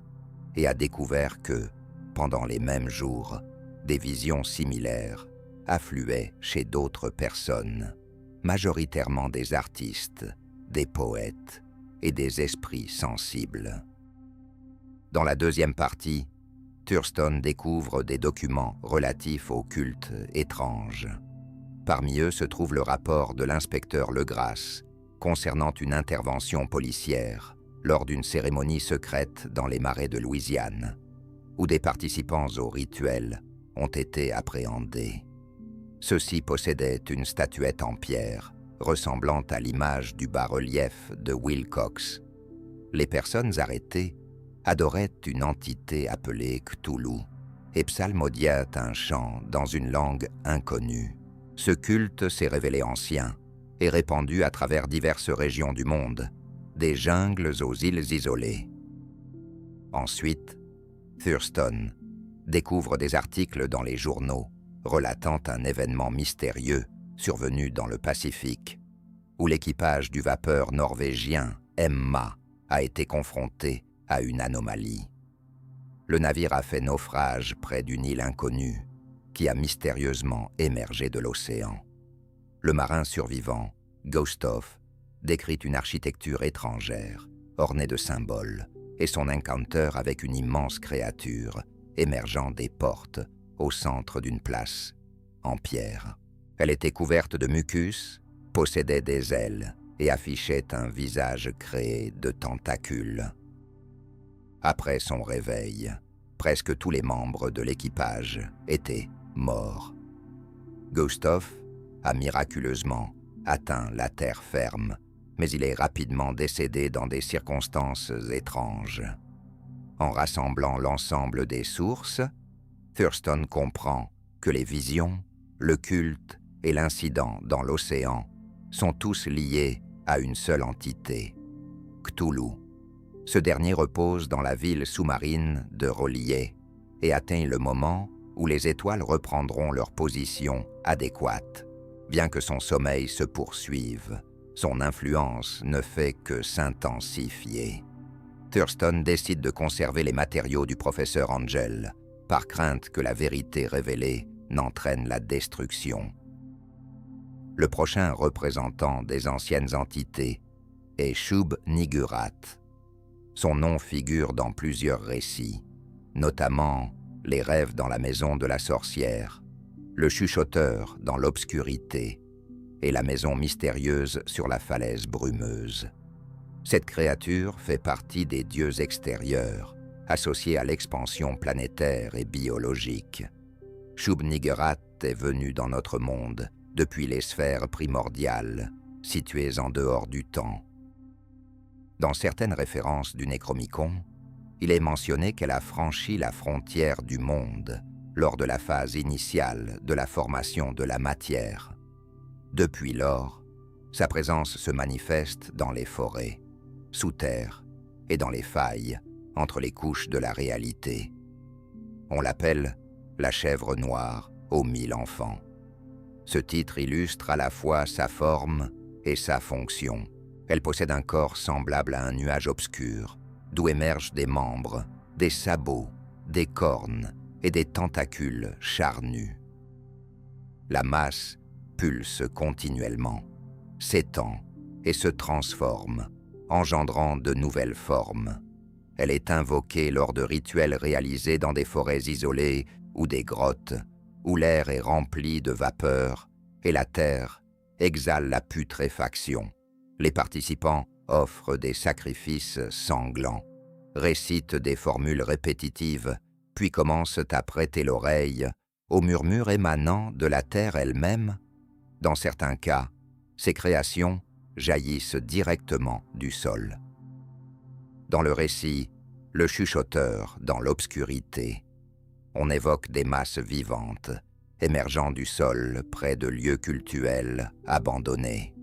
et a découvert que, pendant les mêmes jours, des visions similaires affluaient chez d'autres personnes, majoritairement des artistes, des poètes et des esprits sensibles. Dans la deuxième partie, Thurston découvre des documents relatifs au culte étrange. Parmi eux se trouve le rapport de l'inspecteur Legrasse concernant une intervention policière lors d'une cérémonie secrète dans les marais de Louisiane, où des participants au rituel ont été appréhendés. Ceux-ci possédaient une statuette en pierre ressemblant à l'image du bas-relief de Wilcox. Les personnes arrêtées adoraient une entité appelée Cthulhu et psalmodiaient un chant dans une langue inconnue. Ce culte s'est révélé ancien et répandu à travers diverses régions du monde, des jungles aux îles isolées. Ensuite, Thurston découvre des articles dans les journaux relatant un événement mystérieux survenu dans le Pacifique, où l'équipage du vapeur norvégien Emma a été confronté à une anomalie. Le navire a fait naufrage près d'une île inconnue qui a mystérieusement émergé de l'océan. Le marin survivant, Gustav, décrit une architecture étrangère, ornée de symboles, et son encounter avec une immense créature émergeant des portes au centre d'une place, en pierre. Elle était couverte de mucus, possédait des ailes et affichait un visage créé de tentacules. Après son réveil, presque tous les membres de l'équipage étaient morts. Gustav a miraculeusement atteint la terre ferme, mais il est rapidement décédé dans des circonstances étranges. En rassemblant l'ensemble des sources, Thurston comprend que les visions, le culte et l'incident dans l'océan sont tous liés à une seule entité, Cthulhu. Ce dernier repose dans la ville sous-marine de R'lyeh et atteint le moment où les étoiles reprendront leur position adéquate. Bien que son sommeil se poursuive, son influence ne fait que s'intensifier. Thurston décide de conserver les matériaux du professeur Angel, par crainte que la vérité révélée n'entraîne la destruction. Le prochain représentant des anciennes entités est Shub-Niggurath. Son nom figure dans plusieurs récits, notamment les rêves dans la maison de la sorcière, le chuchoteur dans l'obscurité et la maison mystérieuse sur la falaise brumeuse. Cette créature fait partie des dieux extérieurs, associés à l'expansion planétaire et biologique. Shub-Niggurath est venu dans notre monde depuis les sphères primordiales, situées en dehors du temps. Dans certaines références du Necromicon, il est mentionné qu'elle a franchi la frontière du monde lors de la phase initiale de la formation de la matière. Depuis lors, sa présence se manifeste dans les forêts, sous terre et dans les failles entre les couches de la réalité. On l'appelle la chèvre noire aux 1000 enfants. Ce titre illustre à la fois sa forme et sa fonction. Elle possède un corps semblable à un nuage obscur, d'où émergent des membres, des sabots, des cornes et des tentacules charnus. La masse pulse continuellement, s'étend et se transforme, engendrant de nouvelles formes. Elle est invoquée lors de rituels réalisés dans des forêts isolées ou des grottes, où l'air est rempli de vapeur et la terre exhale la putréfaction. Les participants offrent des sacrifices sanglants, récitent des formules répétitives, puis commencent à prêter l'oreille aux murmures émanant de la terre elle-même. Dans certains cas, ces créations jaillissent directement du sol. Dans le récit, le chuchoteur dans l'obscurité, on évoque des masses vivantes, émergeant du sol près de lieux cultuels abandonnés.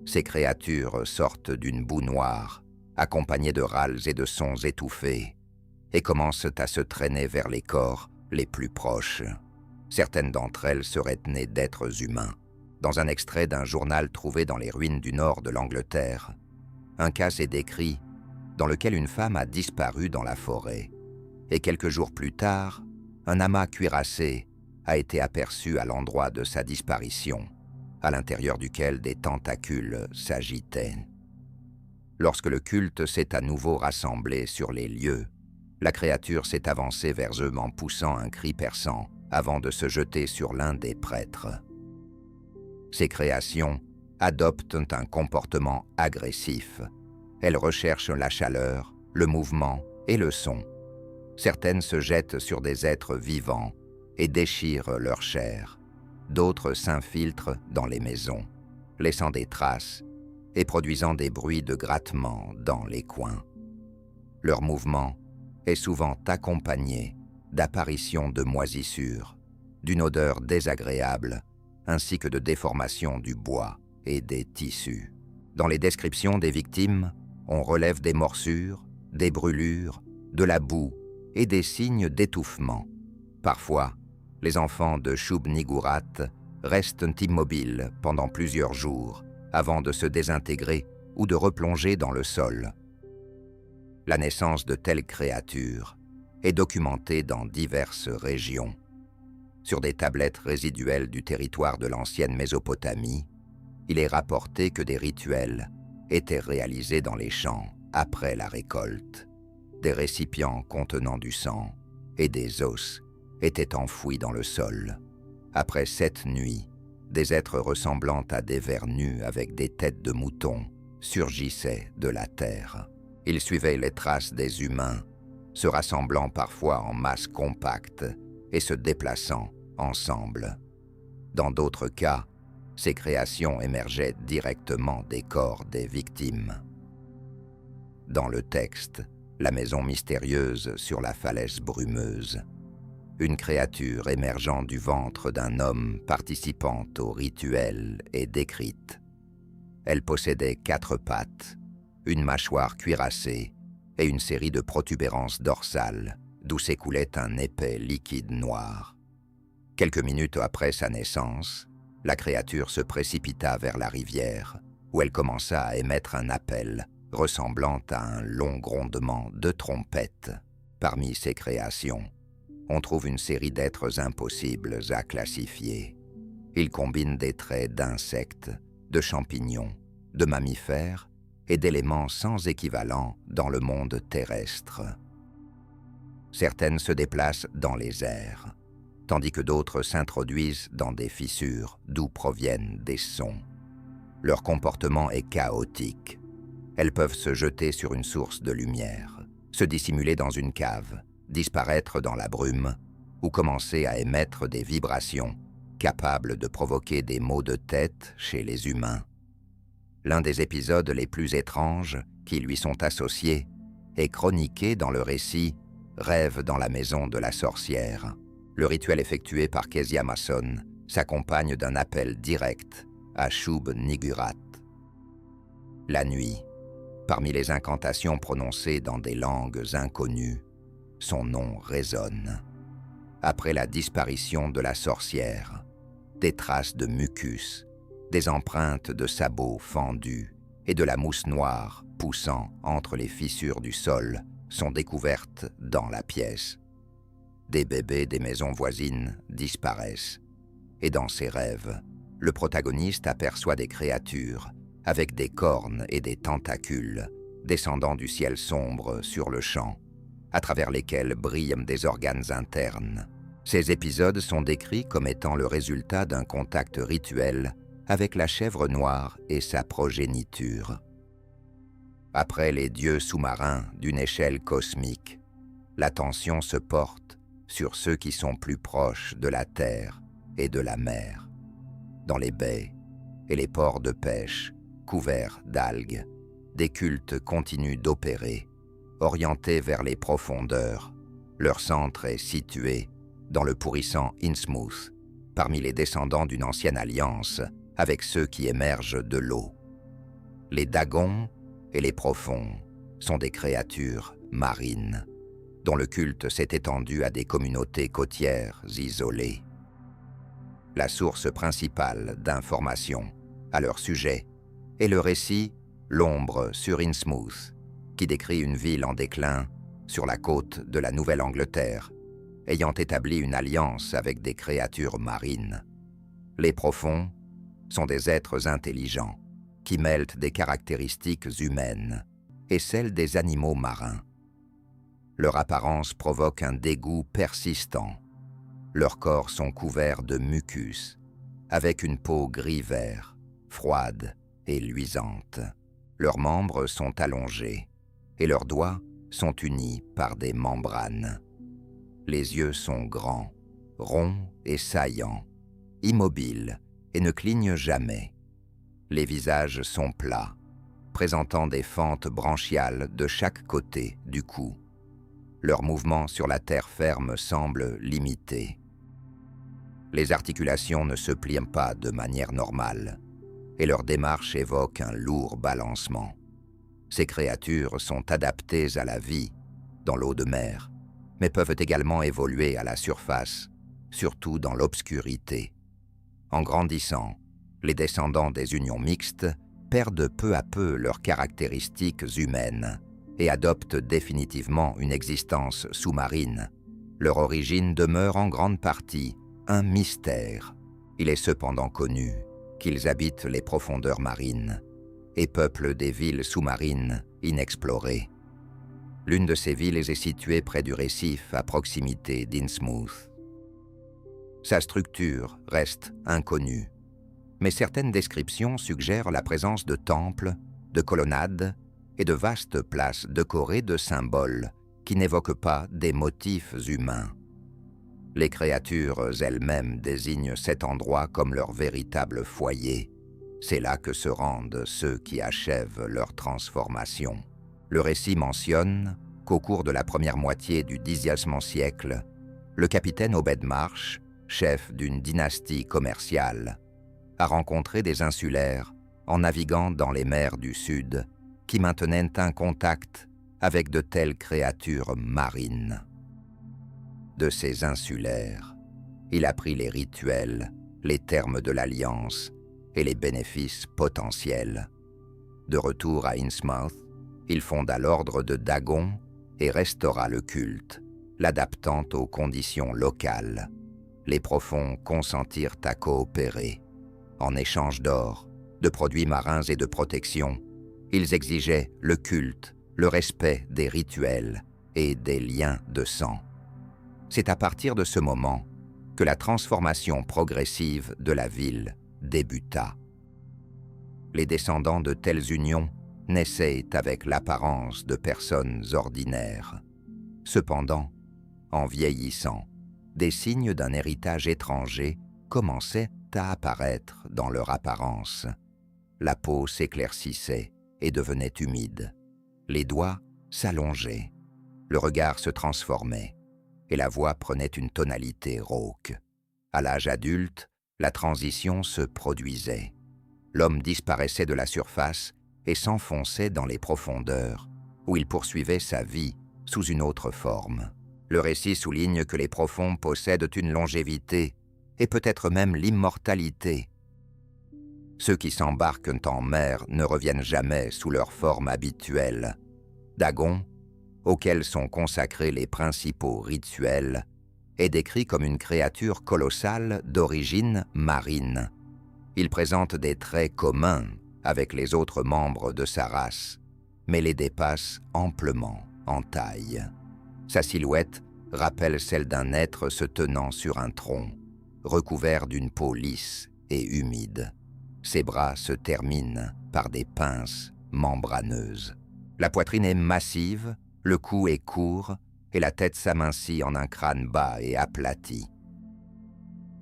Ces créatures sortent d'une boue noire, accompagnées de râles et de sons étouffés, et commencent à se traîner vers les corps les plus proches. Certaines d'entre elles seraient nées d'êtres humains. Dans un extrait d'un journal trouvé dans les ruines du nord de l'Angleterre, un cas est décrit dans lequel une femme a disparu dans la forêt, et quelques jours plus tard, un amas cuirassé a été aperçu à l'endroit de sa disparition, à l'intérieur duquel des tentacules s'agitaient. Lorsque le culte s'est à nouveau rassemblé sur les lieux, la créature s'est avancée vers eux en poussant un cri perçant avant de se jeter sur l'un des prêtres. Ces créations adoptent un comportement agressif. Elles recherchent la chaleur, le mouvement et le son. Certaines se jettent sur des êtres vivants et déchirent leur chair. D'autres s'infiltrent dans les maisons, laissant des traces et produisant des bruits de grattement dans les coins. Leur mouvement est souvent accompagné d'apparitions de moisissures, d'une odeur désagréable, ainsi que de déformations du bois et des tissus. Dans les descriptions des victimes, on relève des morsures, des brûlures, de la boue et des signes d'étouffement. Parfois, les enfants de Shub-Nigurat restent immobiles pendant plusieurs jours avant de se désintégrer ou de replonger dans le sol. La naissance de telles créatures est documentée dans diverses régions. Sur des tablettes résiduelles du territoire de l'ancienne Mésopotamie, il est rapporté que des rituels étaient réalisés dans les champs après la récolte. Des récipients contenant du sang et des os étaient enfouis dans le sol. Après 7 nuits, des êtres ressemblant à des vers nus avec des têtes de moutons surgissaient de la terre. Ils suivaient les traces des humains, se rassemblant parfois en masse compacte et se déplaçant ensemble. Dans d'autres cas, ces créations émergeaient directement des corps des victimes. Dans le texte, la maison mystérieuse sur la falaise brumeuse, une créature émergeant du ventre d'un homme participant au rituel est décrite. Elle possédait 4 pattes, une mâchoire cuirassée et une série de protubérances dorsales, d'où s'écoulait un épais liquide noir. Quelques minutes après sa naissance, la créature se précipita vers la rivière, où elle commença à émettre un appel ressemblant à un long grondement de trompette. Parmi ces créations, on trouve une série d'êtres impossibles à classifier. Ils combinent des traits d'insectes, de champignons, de mammifères et d'éléments sans équivalent dans le monde terrestre. Certaines se déplacent dans les airs, tandis que d'autres s'introduisent dans des fissures d'où proviennent des sons. Leur comportement est chaotique. Elles peuvent se jeter sur une source de lumière, se dissimuler dans une cave, disparaître dans la brume ou commencer à émettre des vibrations capables de provoquer des maux de tête chez les humains. L'un des épisodes les plus étranges qui lui sont associés est chroniqué dans le récit « Rêve dans la maison de la sorcière ». Le rituel effectué par Kezia Mason s'accompagne d'un appel direct à Shub-Nigurat. La nuit, parmi les incantations prononcées dans des langues inconnues, son nom résonne. Après la disparition de la sorcière, des traces de mucus, des empreintes de sabots fendus et de la mousse noire poussant entre les fissures du sol sont découvertes dans la pièce. Des bébés des maisons voisines disparaissent, et dans ses rêves, le protagoniste aperçoit des créatures avec des cornes et des tentacules descendant du ciel sombre sur le champ, à travers lesquels brillent des organes internes. Ces épisodes sont décrits comme étant le résultat d'un contact rituel avec la chèvre noire et sa progéniture. Après les dieux sous-marins d'une échelle cosmique, l'attention se porte sur ceux qui sont plus proches de la terre et de la mer, dans les baies et les ports de pêche couverts d'algues. Des cultes continuent d'opérer, orientés vers les profondeurs. Leur centre est situé dans le pourrissant Innsmouth, parmi les descendants d'une ancienne alliance avec ceux qui émergent de l'eau. Les Dagons et les Profonds sont des créatures marines, dont le culte s'est étendu à des communautés côtières isolées. La source principale d'information à leur sujet est le récit « L'ombre sur Innsmouth », qui décrit une ville en déclin sur la côte de la Nouvelle-Angleterre, ayant établi une alliance avec des créatures marines. Les Profonds sont des êtres intelligents qui mêlent des caractéristiques humaines et celles des animaux marins. Leur apparence provoque un dégoût persistant. Leurs corps sont couverts de mucus, avec une peau gris-vert, froide et luisante. Leurs membres sont allongés et leurs doigts sont unis par des membranes. Les yeux sont grands, ronds et saillants, immobiles et ne clignent jamais. Les visages sont plats, présentant des fentes branchiales de chaque côté du cou. Leurs mouvements sur la terre ferme semblent limités. Les articulations ne se plient pas de manière normale, et leur démarche évoque un lourd balancement. Ces créatures sont adaptées à la vie dans l'eau de mer, mais peuvent également évoluer à la surface, surtout dans l'obscurité. En grandissant, les descendants des unions mixtes perdent peu à peu leurs caractéristiques humaines et adoptent définitivement une existence sous-marine. Leur origine demeure en grande partie un mystère. Il est cependant connu qu'ils habitent les profondeurs marines et peuplent des villes sous-marines inexplorées. L'une de ces villes est située près du récif à proximité d'Innsmouth. Sa structure reste inconnue, mais certaines descriptions suggèrent la présence de temples, de colonnades et de vastes places décorées de symboles qui n'évoquent pas des motifs humains. Les créatures elles-mêmes désignent cet endroit comme leur véritable foyer. C'est là que se rendent ceux qui achèvent leur transformation. Le récit mentionne qu'au cours de la première moitié du Xe siècle, le capitaine Obed Marsh, chef d'une dynastie commerciale, a rencontré des insulaires en naviguant dans les mers du Sud qui maintenaient un contact avec de telles créatures marines. De ces insulaires, il apprit les rituels, les termes de l'alliance et les bénéfices potentiels. De retour à Innsmouth, il fonda l'ordre de Dagon et restaura le culte, l'adaptant aux conditions locales. Les Profonds consentirent à coopérer. En échange d'or, de produits marins et de protection, ils exigeaient le culte, le respect des rituels et des liens de sang. C'est à partir de ce moment que la transformation progressive de la ville débuta. Les descendants de telles unions naissaient avec l'apparence de personnes ordinaires. Cependant, en vieillissant, des signes d'un héritage étranger commençaient à apparaître dans leur apparence. La peau s'éclaircissait et devenait humide. Les doigts s'allongeaient. Le regard se transformait et la voix prenait une tonalité rauque. À l'âge adulte, la transition se produisait. L'homme disparaissait de la surface et s'enfonçait dans les profondeurs, où il poursuivait sa vie sous une autre forme. Le récit souligne que les Profonds possèdent une longévité et peut-être même l'immortalité. Ceux qui s'embarquent en mer ne reviennent jamais sous leur forme habituelle. Dagon, auquel sont consacrés les principaux rituels, est décrit comme une créature colossale d'origine marine. Il présente des traits communs avec les autres membres de sa race. mais les dépasse amplement en taille. Sa silhouette rappelle celle d'un être se tenant sur un tronc, recouvert d'une peau lisse et humide. Ses bras se terminent par des pinces membraneuses. La poitrine est massive, le cou est court et la tête s'amincit en un crâne bas et aplati.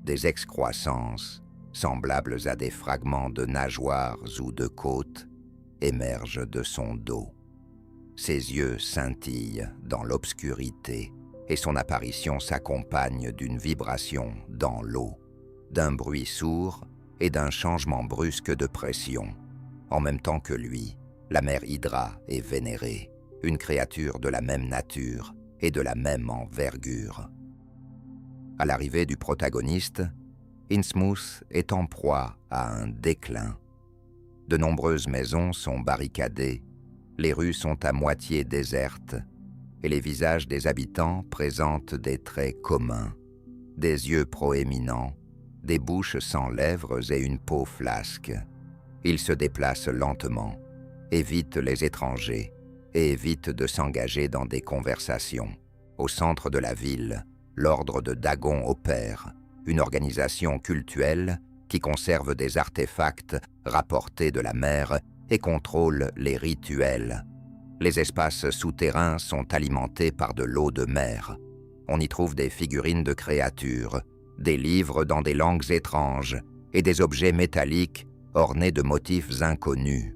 Des excroissances, semblables à des fragments de nageoires ou de côtes, émergent de son dos. Ses yeux scintillent dans l'obscurité et son apparition s'accompagne d'une vibration dans l'eau, d'un bruit sourd et d'un changement brusque de pression. En même temps que lui, la mère Hydra est vénérée, une créature de la même nature et de la même envergure. À l'arrivée du protagoniste, Innsmouth est en proie à un déclin. De nombreuses maisons sont barricadées, les rues sont à moitié désertes et les visages des habitants présentent des traits communs, des yeux proéminents, des bouches sans lèvres et une peau flasque. Ils se déplacent lentement, évitent les étrangers et évitent de s'engager dans des conversations. Au centre de la ville, l'ordre de Dagon opère, une organisation cultuelle qui conserve des artefacts rapportés de la mer et contrôle les rituels. Les espaces souterrains sont alimentés par de l'eau de mer. On y trouve des figurines de créatures, des livres dans des langues étranges et des objets métalliques ornés de motifs inconnus.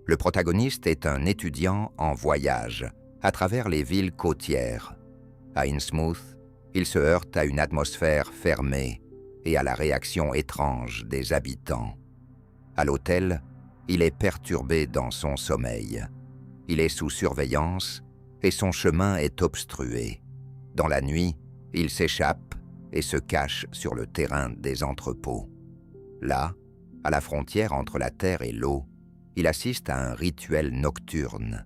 Le protagoniste est un étudiant en voyage à travers les villes côtières. À Innsmouth, il se heurte à une atmosphère fermée et à la réaction étrange des habitants. À l'hôtel, il est perturbé dans son sommeil. Il est sous surveillance et son chemin est obstrué. Dans la nuit, il s'échappe et se cache sur le terrain des entrepôts. Là, à la frontière entre la terre et l'eau, il assiste à un rituel nocturne.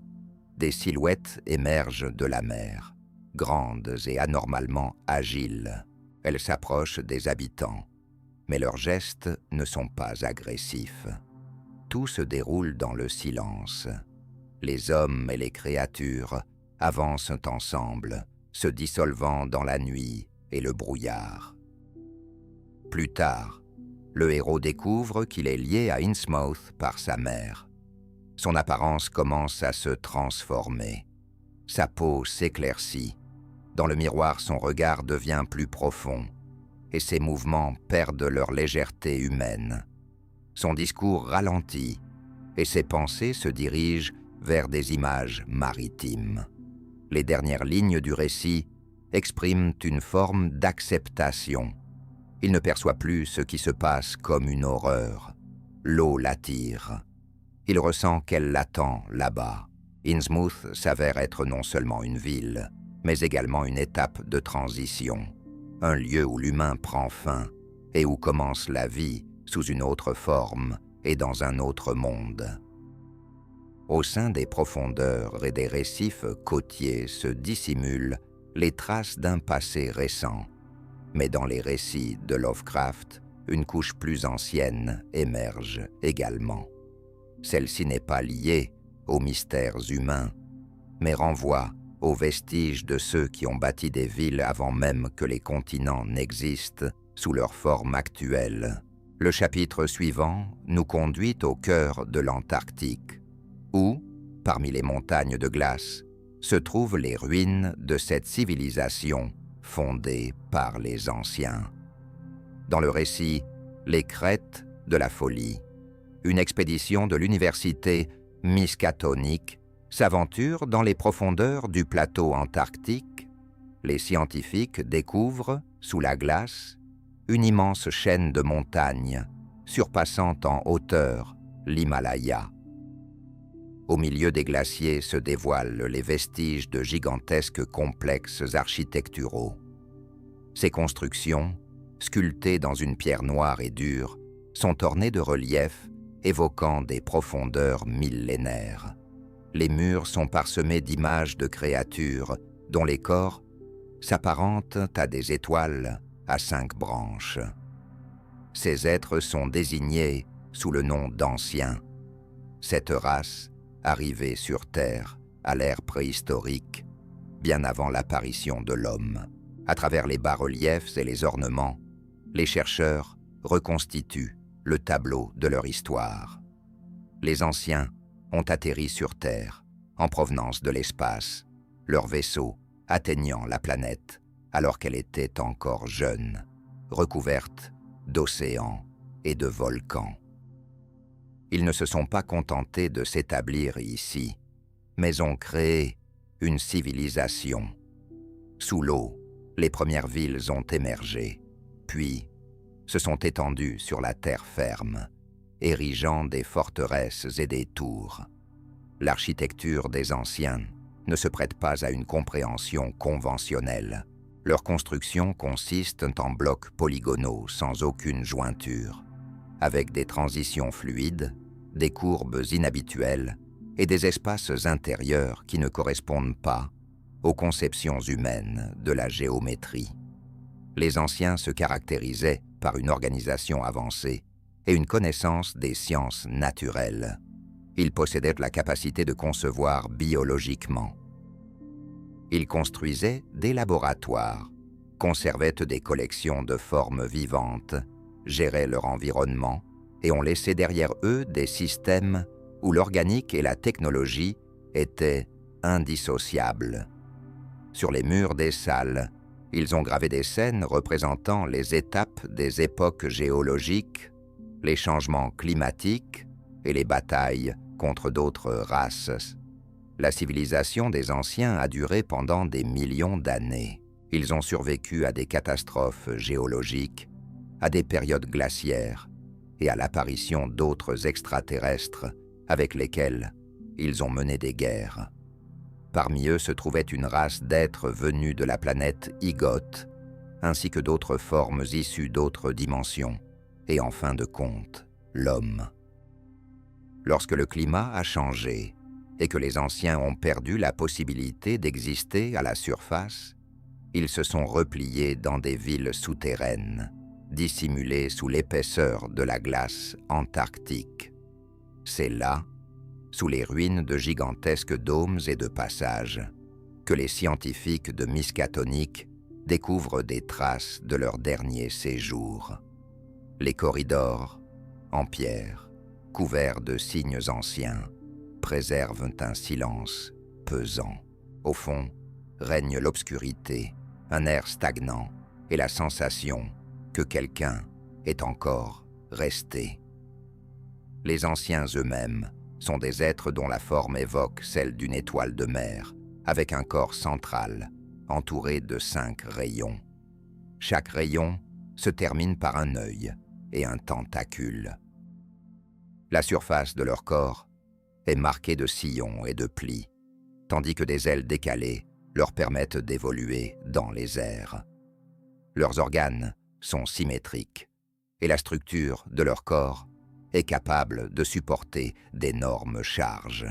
Des silhouettes émergent de la mer, grandes et anormalement agiles. Elles s'approchent des habitants, mais leurs gestes ne sont pas agressifs. Tout se déroule dans le silence. Les hommes et les créatures avancent ensemble, se dissolvant dans la nuit et le brouillard. Plus tard, le héros découvre qu'il est lié à Innsmouth par sa mère. Son apparence commence à se transformer. Sa peau s'éclaircit. Dans le miroir, son regard devient plus profond et ses mouvements perdent leur légèreté humaine. Son discours ralentit et ses pensées se dirigent vers des images maritimes. Les dernières lignes du récit expriment une forme d'acceptation. Il ne perçoit plus ce qui se passe comme une horreur. L'eau l'attire. Il ressent qu'elle l'attend là-bas. Innsmouth s'avère être non seulement une ville, mais également une étape de transition, un lieu où l'humain prend fin et où commence la vie sous une autre forme et dans un autre monde. Au sein des profondeurs et des récifs côtiers se dissimulent les traces d'un passé récent. Mais dans les récits de Lovecraft, une couche plus ancienne émerge également. Celle-ci n'est pas liée aux mystères humains, mais renvoie aux vestiges de ceux qui ont bâti des villes avant même que les continents n'existent sous leur forme actuelle. Le chapitre suivant nous conduit au cœur de l'Antarctique, où, parmi les montagnes de glace, se trouvent les ruines de cette civilisation fondée par les anciens. Dans le récit « Les crêtes de la folie », une expédition de l'université Miskatonic s'aventure dans les profondeurs du plateau antarctique. Les scientifiques découvrent, sous la glace, une immense chaîne de montagnes, surpassant en hauteur l'Himalaya. Au milieu des glaciers se dévoilent les vestiges de gigantesques complexes architecturaux. Ces constructions, sculptées dans une pierre noire et dure, sont ornées de reliefs évoquant des profondeurs millénaires. Les murs sont parsemés d'images de créatures dont les corps s'apparentent à des étoiles à 5 branches. Ces êtres sont désignés sous le nom d'anciens. Cette race arrivés sur Terre à l'ère préhistorique, bien avant l'apparition de l'homme. À travers les bas-reliefs et les ornements, les chercheurs reconstituent le tableau de leur histoire. Les anciens ont atterri sur Terre, en provenance de l'espace, leur vaisseau atteignant la planète alors qu'elle était encore jeune, recouverte d'océans et de volcans. Ils ne se sont pas contentés de s'établir ici, mais ont créé une civilisation. Sous l'eau, les premières villes ont émergé, puis se sont étendues sur la terre ferme, érigeant des forteresses et des tours. L'architecture des anciens ne se prête pas à une compréhension conventionnelle. Leurs constructions consistent en blocs polygonaux sans aucune jointure, avec des transitions fluides, des courbes inhabituelles et des espaces intérieurs qui ne correspondent pas aux conceptions humaines de la géométrie. Les anciens se caractérisaient par une organisation avancée et une connaissance des sciences naturelles. Ils possédaient la capacité de concevoir biologiquement. Ils construisaient des laboratoires, conservaient des collections de formes vivantes, géraient leur environnement et ont laissé derrière eux des systèmes où l'organique et la technologie étaient indissociables. Sur les murs des salles, ils ont gravé des scènes représentant les étapes des époques géologiques, les changements climatiques et les batailles contre d'autres races. La civilisation des anciens a duré pendant des millions d'années. Ils ont survécu à des catastrophes géologiques, à des périodes glaciaires et à l'apparition d'autres extraterrestres avec lesquels ils ont mené des guerres. Parmi eux se trouvait une race d'êtres venus de la planète Igoth, ainsi que d'autres formes issues d'autres dimensions, et en fin de compte, l'homme. Lorsque le climat a changé et que les anciens ont perdu la possibilité d'exister à la surface, ils se sont repliés dans des villes souterraines, dissimulées sous l'épaisseur de la glace antarctique. C'est là, sous les ruines de gigantesques dômes et de passages, que les scientifiques de Miskatonic découvrent des traces de leur dernier séjour. Les corridors, en pierre, couverts de signes anciens, préservent un silence pesant. Au fond, règne l'obscurité, un air stagnant et la sensation que quelqu'un est encore resté. Les anciens eux-mêmes sont des êtres dont la forme évoque celle d'une étoile de mer, avec un corps central, entouré de 5 rayons. Chaque rayon se termine par un œil et un tentacule. La surface de leur corps est marquée de sillons et de plis, tandis que des ailes décalées leur permettent d'évoluer dans les airs. Leurs organes sont symétriques, et la structure de leur corps est capable de supporter d'énormes charges.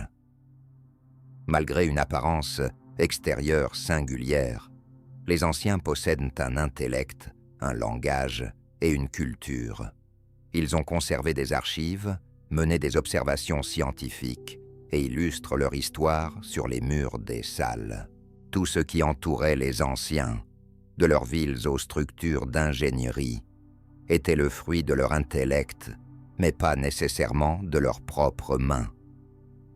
Malgré une apparence extérieure singulière, les anciens possèdent un intellect, un langage et une culture. Ils ont conservé des archives, mené des observations scientifiques et illustrent leur histoire sur les murs des salles. Tout ce qui entourait les anciens, de leurs villes aux structures d'ingénierie, était le fruit de leur intellect, mais pas nécessairement de leurs propres mains.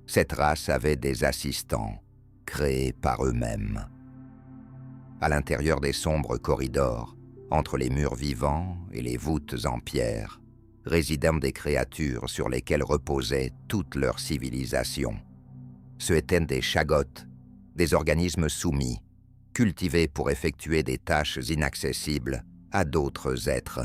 Cette race avait des assistants, créés par eux-mêmes. À l'intérieur des sombres corridors, entre les murs vivants et les voûtes en pierre, résidaient des créatures sur lesquelles reposait toute leur civilisation. Ce étaient des chagotes, des organismes soumis, cultivés pour effectuer des tâches inaccessibles à d'autres êtres.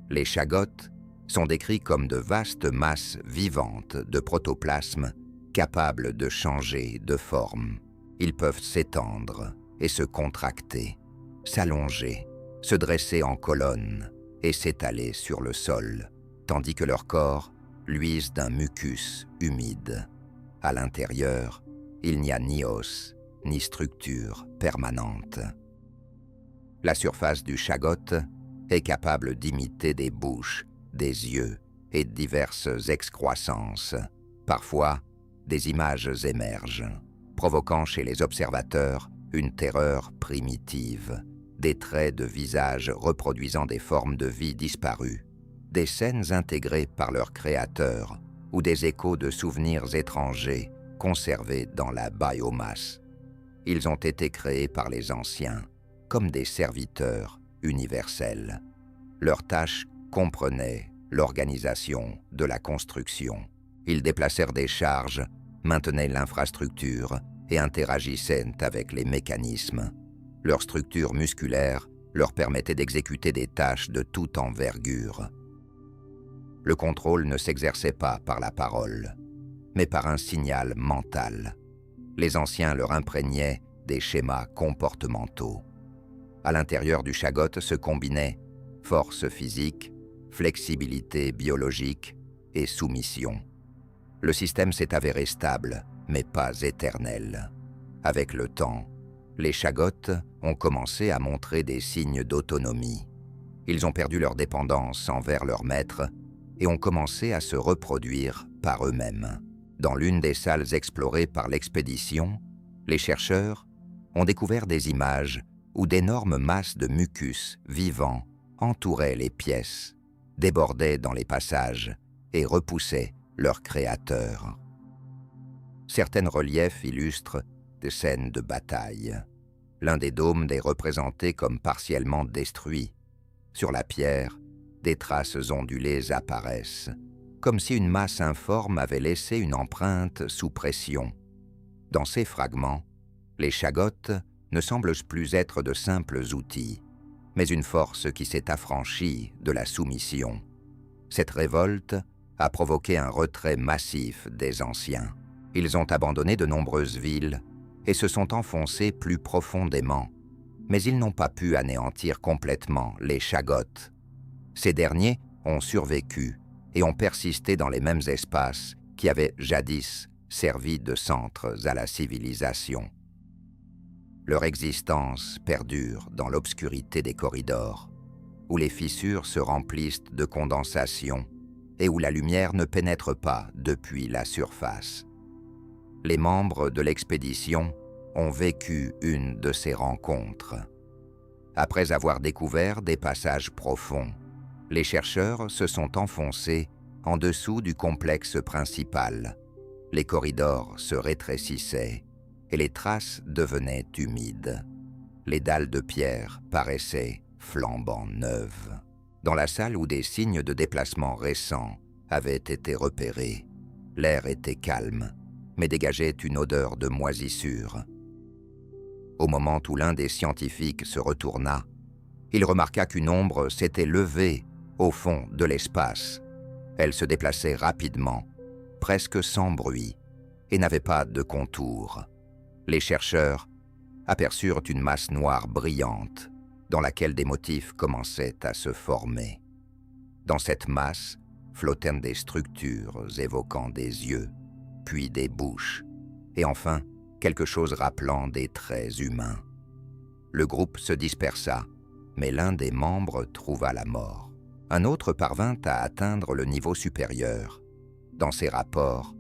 Les chagotes sont décrits comme de vastes masses vivantes de protoplasme capables de changer de forme. Ils peuvent s'étendre et se contracter, s'allonger, se dresser en colonne et s'étaler sur le sol, tandis que leur corps luise d'un mucus humide. À l'intérieur, il n'y a ni os, ni structure permanente. La surface du chagote est capable d'imiter des bouches, des yeux et diverses excroissances. Parfois, des images émergent, provoquant chez les observateurs une terreur primitive, des traits de visage reproduisant des formes de vie disparues, des scènes intégrées par leur créateur ou des échos de souvenirs étrangers conservés dans la biomasse. Ils ont été créés par les anciens, comme des serviteurs universels. Leur tâche comprenait l'organisation de la construction. Ils déplacèrent des charges, maintenaient l'infrastructure et interagissaient avec les mécanismes. Leur structure musculaire leur permettait d'exécuter des tâches de toute envergure. Le contrôle ne s'exerçait pas par la parole, mais par un signal mental. Les anciens leur imprégnaient des schémas comportementaux. À l'intérieur du Shaggoth se combinaient force physique, flexibilité biologique et soumission. Le système s'est avéré stable, mais pas éternel. Avec le temps, les Shaggoths ont commencé à montrer des signes d'autonomie. Ils ont perdu leur dépendance envers leur maître et ont commencé à se reproduire par eux-mêmes. Dans l'une des salles explorées par l'expédition, les chercheurs ont découvert des images où d'énormes masses de mucus vivants entouraient les pièces, débordaient dans les passages et repoussaient leurs créateurs. Certains reliefs illustrent des scènes de bataille. L'un des dômes est représenté comme partiellement détruit. Sur la pierre, des traces ondulées apparaissent, comme si une masse informe avait laissé une empreinte sous pression. Dans ces fragments, les Shaggoths ne semblent plus être de simples outils, mais une force qui s'est affranchie de la soumission. Cette révolte a provoqué un retrait massif des anciens. Ils ont abandonné de nombreuses villes et se sont enfoncés plus profondément, mais ils n'ont pas pu anéantir complètement les Shaggoths. Ces derniers ont survécu et ont persisté dans les mêmes espaces qui avaient jadis servi de centres à la civilisation. Leur existence perdure dans l'obscurité des corridors, où les fissures se remplissent de condensation et où la lumière ne pénètre pas depuis la surface. Les membres de l'expédition ont vécu une de ces rencontres. Après avoir découvert des passages profonds, les chercheurs se sont enfoncés en dessous du complexe principal. Les corridors se rétrécissaient et les traces devenaient humides. Les dalles de pierre paraissaient flambant neuves. Dans la salle où des signes de déplacement récents avaient été repérés, l'air était calme, mais dégageait une odeur de moisissure. Au moment où l'un des scientifiques se retourna, il remarqua qu'une ombre s'était levée au fond de l'espace. Elle se déplaçait rapidement, presque sans bruit, et n'avait pas de contour. Les chercheurs aperçurent une masse noire brillante, dans laquelle des motifs commençaient à se former. Dans cette masse flottaient des structures évoquant des yeux, puis des bouches, et enfin quelque chose rappelant des traits humains. Le groupe se dispersa, mais l'un des membres trouva la mort. Un autre parvint à atteindre le niveau supérieur. Dans ses rapports,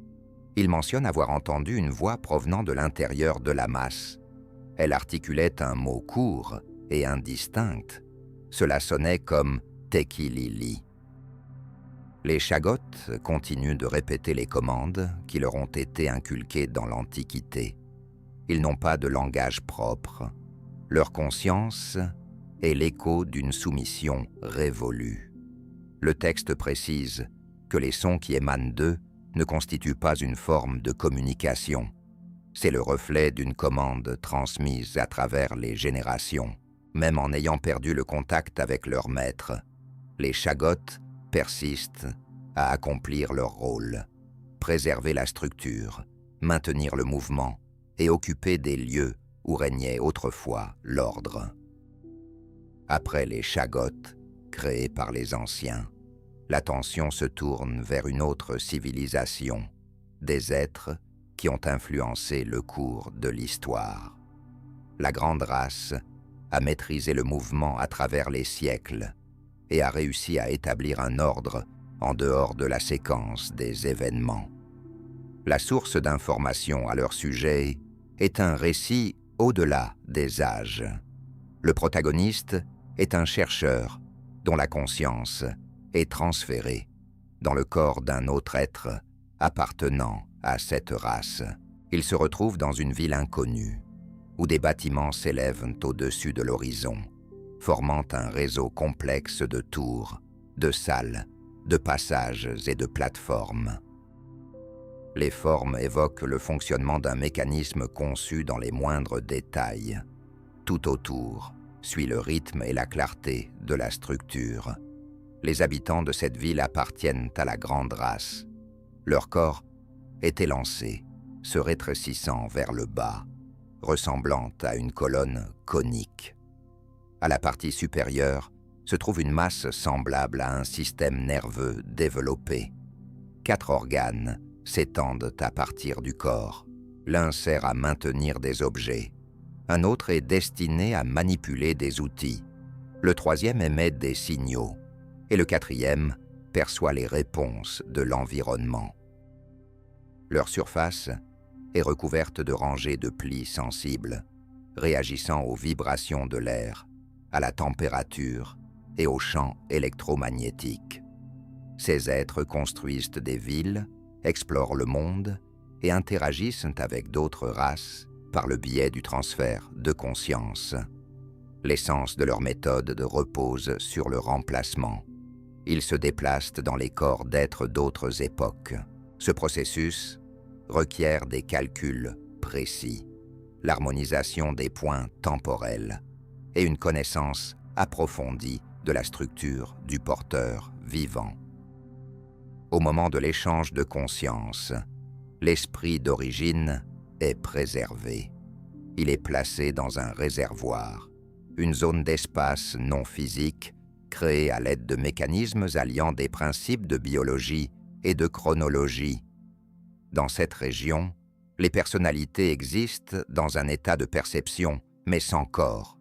il mentionne avoir entendu une voix provenant de l'intérieur de la masse. Elle articulait un mot court et indistinct. Cela sonnait comme « Tekilili ». Les Shaggoths continuent de répéter les commandes qui leur ont été inculquées dans l'Antiquité. Ils n'ont pas de langage propre. Leur conscience est l'écho d'une soumission révolue. Le texte précise que les sons qui émanent d'eux ne constituent pas une forme de communication. C'est le reflet d'une commande transmise à travers les générations. Même en ayant perdu le contact avec leur maître, les Shaggoths persistent à accomplir leur rôle, préserver la structure, maintenir le mouvement et occuper des lieux où régnait autrefois l'ordre. Après les Shaggoths, créés par les anciens, l'attention se tourne vers une autre civilisation, des êtres qui ont influencé le cours de l'histoire. La grande race a maîtrisé le mouvement à travers les siècles et a réussi à établir un ordre en dehors de la séquence des événements. La source d'information à leur sujet est un récit au-delà des âges. Le protagoniste est un chercheur dont la conscience est transférée dans le corps d'un autre être appartenant à cette race. Il se retrouve dans une ville inconnue, où des bâtiments s'élèvent au-dessus de l'horizon, formant un réseau complexe de tours, de salles, de passages et de plateformes. Les formes évoquent le fonctionnement d'un mécanisme conçu dans les moindres détails. Tout autour suit le rythme et la clarté de la structure. Les habitants de cette ville appartiennent à la grande race. Leur corps est élancé, se rétrécissant vers le bas, ressemblant à une colonne conique. À la partie supérieure se trouve une masse semblable à un système nerveux développé. 4 organes s'étendent à partir du corps. L'un sert à maintenir des objets. Un autre est destiné à manipuler des outils. Le troisième émet des signaux. Et le quatrième perçoit les réponses de l'environnement. Leur surface est recouverte de rangées de plis sensibles, réagissant aux vibrations de l'air, à la température et aux champs électromagnétiques. Ces êtres construisent des villes, explorent le monde et interagissent avec d'autres races par le biais du transfert de conscience. L'essence de leur méthode repose sur le remplacement. Ils se déplacent dans les corps d'êtres d'autres époques. Ce processus requiert des calculs précis, l'harmonisation des points temporels et une connaissance approfondie de la structure du porteur vivant. Au moment de l'échange de conscience, l'esprit d'origine est préservé. Il est placé dans un réservoir, une zone d'espace non physique créée à l'aide de mécanismes alliant des principes de biologie et de chronologie. Dans cette région, les personnalités existent dans un état de perception, mais sans corps.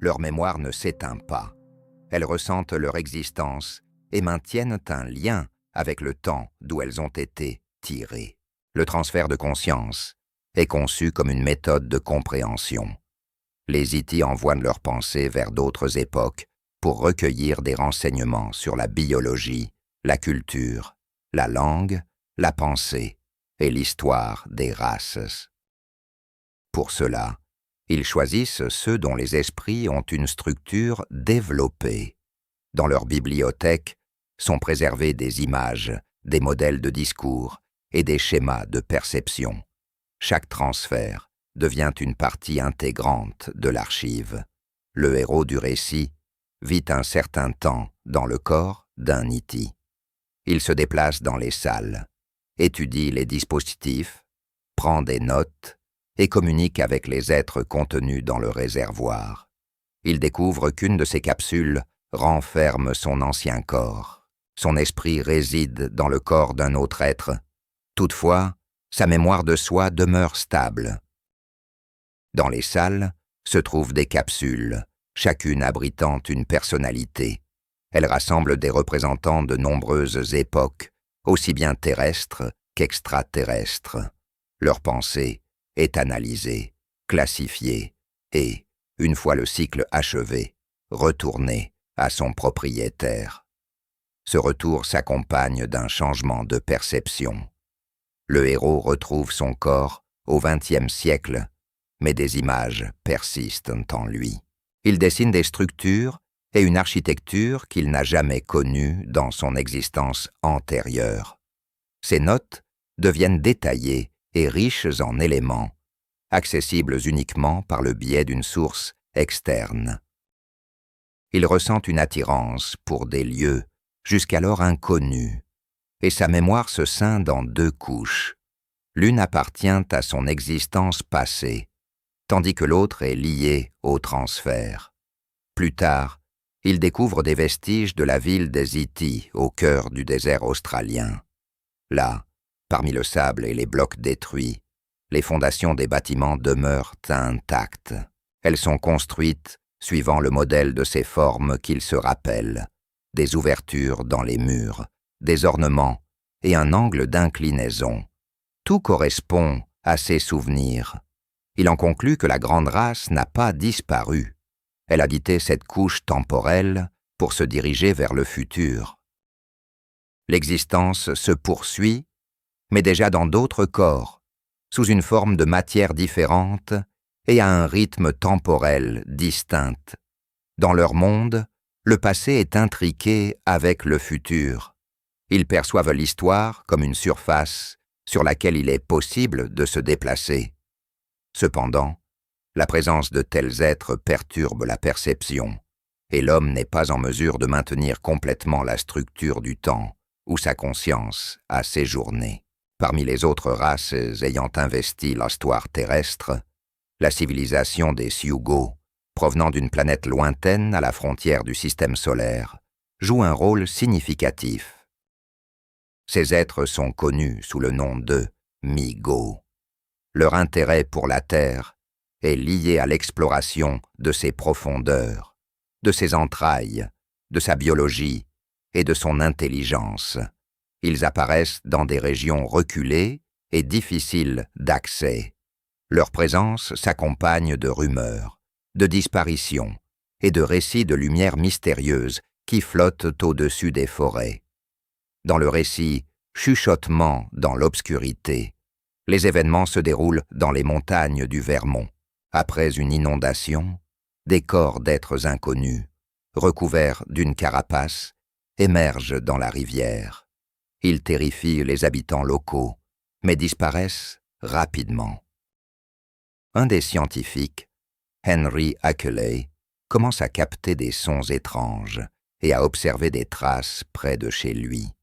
Leur mémoire ne s'éteint pas. Elles ressentent leur existence et maintiennent un lien avec le temps d'où elles ont été tirées. Le transfert de conscience est conçu comme une méthode de compréhension. Les Iti envoient leurs pensées vers d'autres époques pour recueillir des renseignements sur la biologie, la culture, la langue, la pensée et l'histoire des races. Pour cela, ils choisissent ceux dont les esprits ont une structure développée. Dans leur bibliothèque sont préservées des images, des modèles de discours et des schémas de perception. Chaque transfert devient une partie intégrante de l'archive. Le héros du récit vit un certain temps dans le corps d'un Iti. Il se déplace dans les salles, étudie les dispositifs, prend des notes et communique avec les êtres contenus dans le réservoir. Il découvre qu'une de ces capsules renferme son ancien corps. Son esprit réside dans le corps d'un autre être. Toutefois, sa mémoire de soi demeure stable. Dans les salles se trouvent des capsules, chacune abritant une personnalité. Elles rassemblent des représentants de nombreuses époques, aussi bien terrestres qu'extraterrestres. Leur pensée est analysée, classifiée et, une fois le cycle achevé, retournée à son propriétaire. Ce retour s'accompagne d'un changement de perception. Le héros retrouve son corps au XXe siècle, mais des images persistent en lui. Il dessine des structures et une architecture qu'il n'a jamais connue dans son existence antérieure. Ces notes deviennent détaillées et riches en éléments, accessibles uniquement par le biais d'une source externe. Il ressent une attirance pour des lieux jusqu'alors inconnus, et sa mémoire se scinde en 2 couches. L'une appartient à son existence passée, tandis que l'autre est liée au transfert. Plus tard, il découvre des vestiges de la ville des Iti au cœur du désert australien. Là, parmi le sable et les blocs détruits, les fondations des bâtiments demeurent intactes. Elles sont construites suivant le modèle de ces formes qu'il se rappelle, des ouvertures dans les murs, des ornements et un angle d'inclinaison. Tout correspond à ses souvenirs. Il en conclut que la grande race n'a pas disparu. Elle habitait cette couche temporelle pour se diriger vers le futur. L'existence se poursuit, mais déjà dans d'autres corps, sous une forme de matière différente et à un rythme temporel distinct. Dans leur monde, le passé est intriqué avec le futur. Ils perçoivent l'histoire comme une surface sur laquelle il est possible de se déplacer. Cependant, la présence de tels êtres perturbe la perception, et l'homme n'est pas en mesure de maintenir complètement la structure du temps où sa conscience a séjourné. Parmi les autres races ayant investi l'histoire terrestre, la civilisation des Siougo, provenant d'une planète lointaine à la frontière du système solaire, joue un rôle significatif. Ces êtres sont connus sous le nom de Mi-Go. Leur intérêt pour la Terre est lié à l'exploration de ses profondeurs, de ses entrailles, de sa biologie et de son intelligence. Ils apparaissent dans des régions reculées et difficiles d'accès. Leur présence s'accompagne de rumeurs, de disparitions et de récits de lumière mystérieuse qui flottent au-dessus des forêts. Dans le récit « Chuchotement dans l'obscurité », les événements se déroulent dans les montagnes du Vermont. Après une inondation, des corps d'êtres inconnus, recouverts d'une carapace, émergent dans la rivière. Ils terrifient les habitants locaux, mais disparaissent rapidement. Un des scientifiques, Henry Ackley, commence à capter des sons étranges et à observer des traces près de chez lui.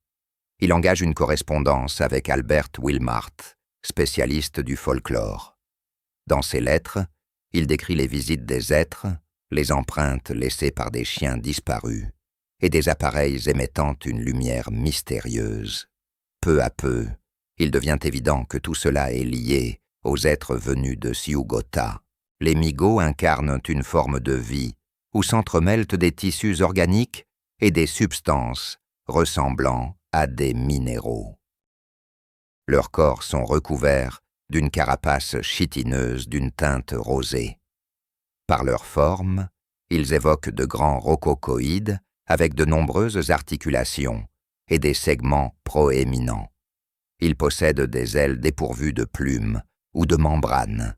Il engage une correspondance avec Albert Wilmart, spécialiste du folklore. Dans ses lettres, il décrit les visites des êtres, les empreintes laissées par des chiens disparus et des appareils émettant une lumière mystérieuse. Peu à peu, il devient évident que tout cela est lié aux êtres venus de Siougotta. Les Mi-Go incarnent une forme de vie où s'entremêlent des tissus organiques et des substances ressemblant à des minéraux. Leurs corps sont recouverts d'une carapace chitineuse d'une teinte rosée. Par leur forme, ils évoquent de grands rococoïdes avec de nombreuses articulations et des segments proéminents. Ils possèdent des ailes dépourvues de plumes ou de membranes,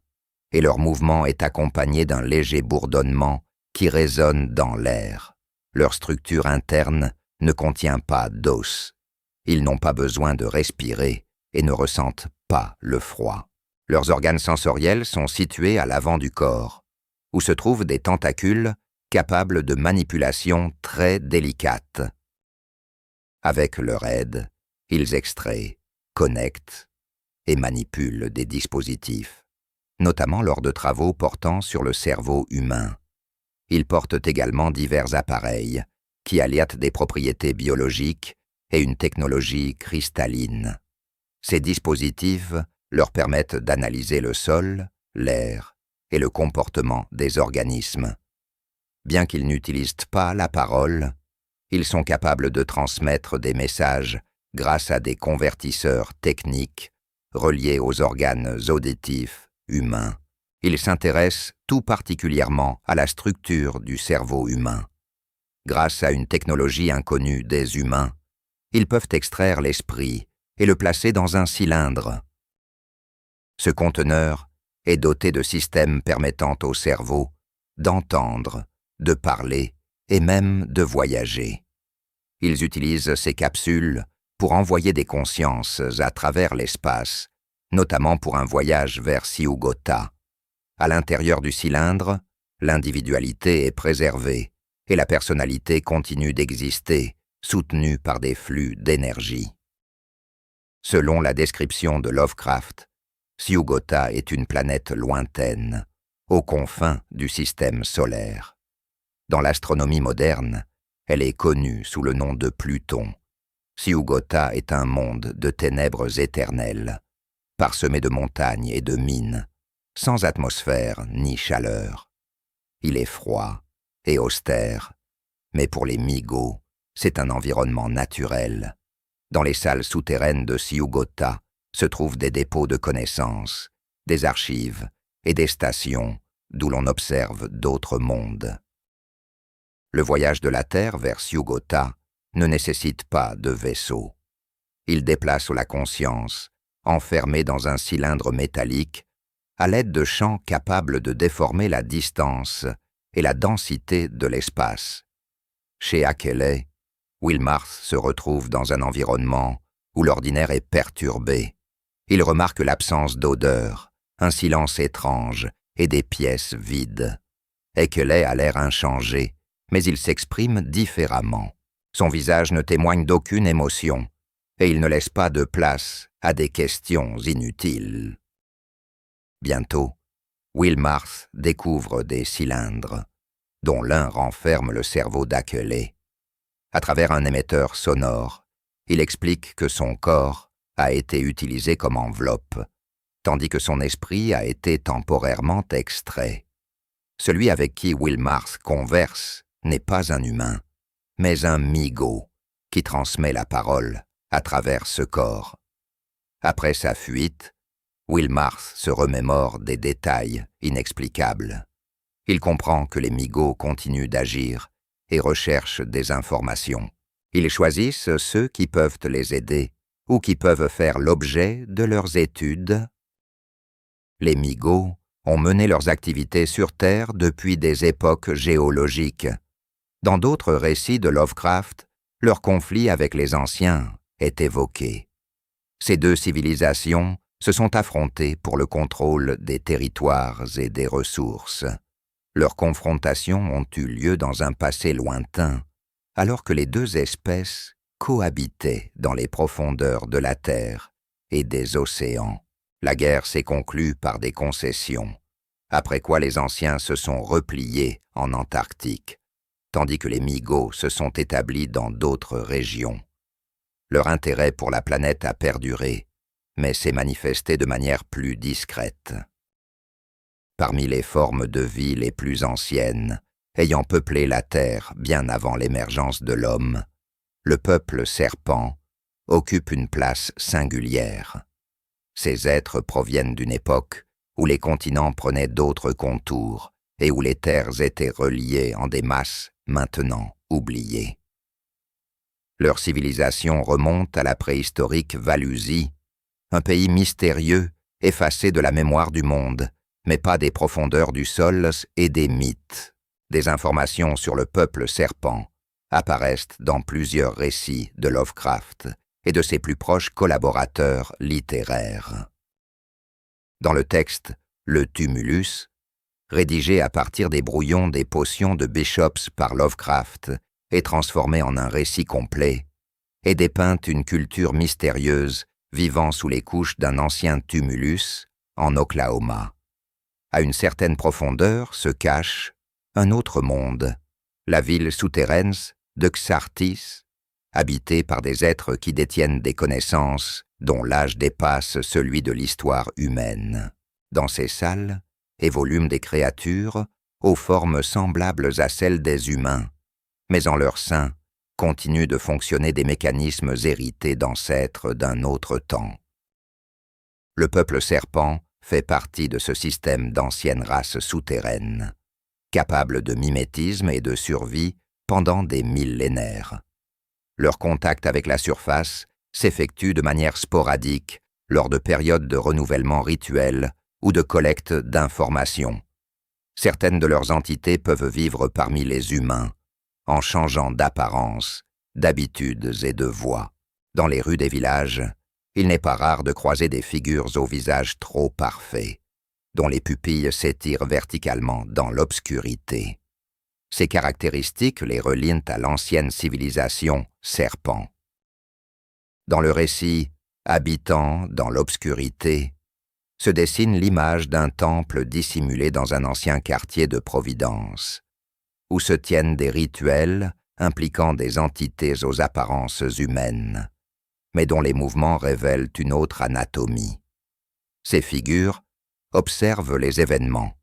et leur mouvement est accompagné d'un léger bourdonnement qui résonne dans l'air. Leur structure interne ne contient pas d'os. Ils n'ont pas besoin de respirer et ne ressentent pas le froid. Leurs organes sensoriels sont situés à l'avant du corps, où se trouvent des tentacules capables de manipulations très délicates. Avec leur aide, ils extraient, connectent et manipulent des dispositifs, notamment lors de travaux portant sur le cerveau humain. Ils portent également divers appareils qui allient des propriétés biologiques et une technologie cristalline. Ces dispositifs leur permettent d'analyser le sol, l'air et le comportement des organismes. Bien qu'ils n'utilisent pas la parole, ils sont capables de transmettre des messages grâce à des convertisseurs techniques reliés aux organes auditifs humains. Ils s'intéressent tout particulièrement à la structure du cerveau humain. Grâce à une technologie inconnue des humains, ils peuvent extraire l'esprit et le placer dans un cylindre. Ce conteneur est doté de systèmes permettant au cerveau d'entendre, de parler et même de voyager. Ils utilisent ces capsules pour envoyer des consciences à travers l'espace, notamment pour un voyage vers Siougotta. À l'intérieur du cylindre, l'individualité est préservée et la personnalité continue d'exister, soutenue par des flux d'énergie. Selon la description de Lovecraft, Siougotta est une planète lointaine, aux confins du système solaire. Dans l'astronomie moderne, elle est connue sous le nom de Pluton. Siougotta est un monde de ténèbres éternelles, parsemé de montagnes et de mines, sans atmosphère ni chaleur. Il est froid et austère, mais pour les Mi-Go, c'est un environnement naturel. Dans les salles souterraines de Siougotta, se trouvent des dépôts de connaissances, des archives et des stations d'où l'on observe d'autres mondes. Le voyage de la Terre vers Syugota ne nécessite pas de vaisseau. Il déplace la conscience, enfermée dans un cylindre métallique, à l'aide de champs capables de déformer la distance et la densité de l'espace. Chez Akele, Will Mars se retrouve dans un environnement où l'ordinaire est perturbé. Il remarque l'absence d'odeur, un silence étrange et des pièces vides. Akele a l'air inchangé, mais il s'exprime différemment. Son visage ne témoigne d'aucune émotion, et il ne laisse pas de place à des questions inutiles. Bientôt, Will Mars découvre des cylindres, dont l'un renferme le cerveau d'Akele. À travers un émetteur sonore, il explique que son corps a été utilisé comme enveloppe, tandis que son esprit a été temporairement extrait. Celui avec qui Will Mars converse n'est pas un humain, mais un migo qui transmet la parole à travers ce corps. Après sa fuite, Will Mars se remémore des détails inexplicables. Il comprend que les migos continuent d'agir et recherchent des informations. Ils choisissent ceux qui peuvent les aider ou qui peuvent faire l'objet de leurs études. Les migos ont mené leurs activités sur Terre depuis des époques géologiques. Dans d'autres récits de Lovecraft, leur conflit avec les anciens est évoqué. Ces deux civilisations se sont affrontées pour le contrôle des territoires et des ressources. Leurs confrontations ont eu lieu dans un passé lointain, alors que les deux espèces cohabitaient dans les profondeurs de la Terre et des océans. La guerre s'est conclue par des concessions, après quoi les anciens se sont repliés en Antarctique, tandis que les migos se sont établis dans d'autres régions. Leur intérêt pour la planète a perduré, mais s'est manifesté de manière plus discrète. Parmi les formes de vie les plus anciennes, ayant peuplé la Terre bien avant l'émergence de l'homme, le peuple serpent occupe une place singulière. Ces êtres proviennent d'une époque où les continents prenaient d'autres contours et où les terres étaient reliées en des masses maintenant oubliées. Leur civilisation remonte à la préhistorique Valusie, un pays mystérieux effacé de la mémoire du monde, mais pas des profondeurs du sol et des mythes. Des informations sur le peuple serpent apparaissent dans plusieurs récits de Lovecraft et de ses plus proches collaborateurs littéraires. Dans le texte « Le Tumulus », rédigé à partir des brouillons des potions de Bishops par Lovecraft et transformé en un récit complet, est dépeinte une culture mystérieuse vivant sous les couches d'un ancien tumulus en Oklahoma. À une certaine profondeur se cache un autre monde, la ville souterraine de Xartis, habitée par des êtres qui détiennent des connaissances dont l'âge dépasse celui de l'histoire humaine. Dans ces salles évoluent des créatures aux formes semblables à celles des humains, mais en leur sein continuent de fonctionner des mécanismes hérités d'ancêtres d'un autre temps. Le peuple serpent fait partie de ce système d'anciennes races souterraines, capables de mimétisme et de survie pendant des millénaires. Leur contact avec la surface s'effectue de manière sporadique lors de périodes de renouvellement rituel ou de collecte d'informations. Certaines de leurs entités peuvent vivre parmi les humains, en changeant d'apparence, d'habitudes et de voix. Dans les rues des villages, il n'est pas rare de croiser des figures au visage trop parfait, dont les pupilles s'étirent verticalement dans l'obscurité. Ces caractéristiques les relient à l'ancienne civilisation serpent. Dans le récit « Habitant dans l'obscurité », se dessine l'image d'un temple dissimulé dans un ancien quartier de Providence, où se tiennent des rituels impliquant des entités aux apparences humaines, mais dont les mouvements révèlent une autre anatomie. Ces figures observent les événements,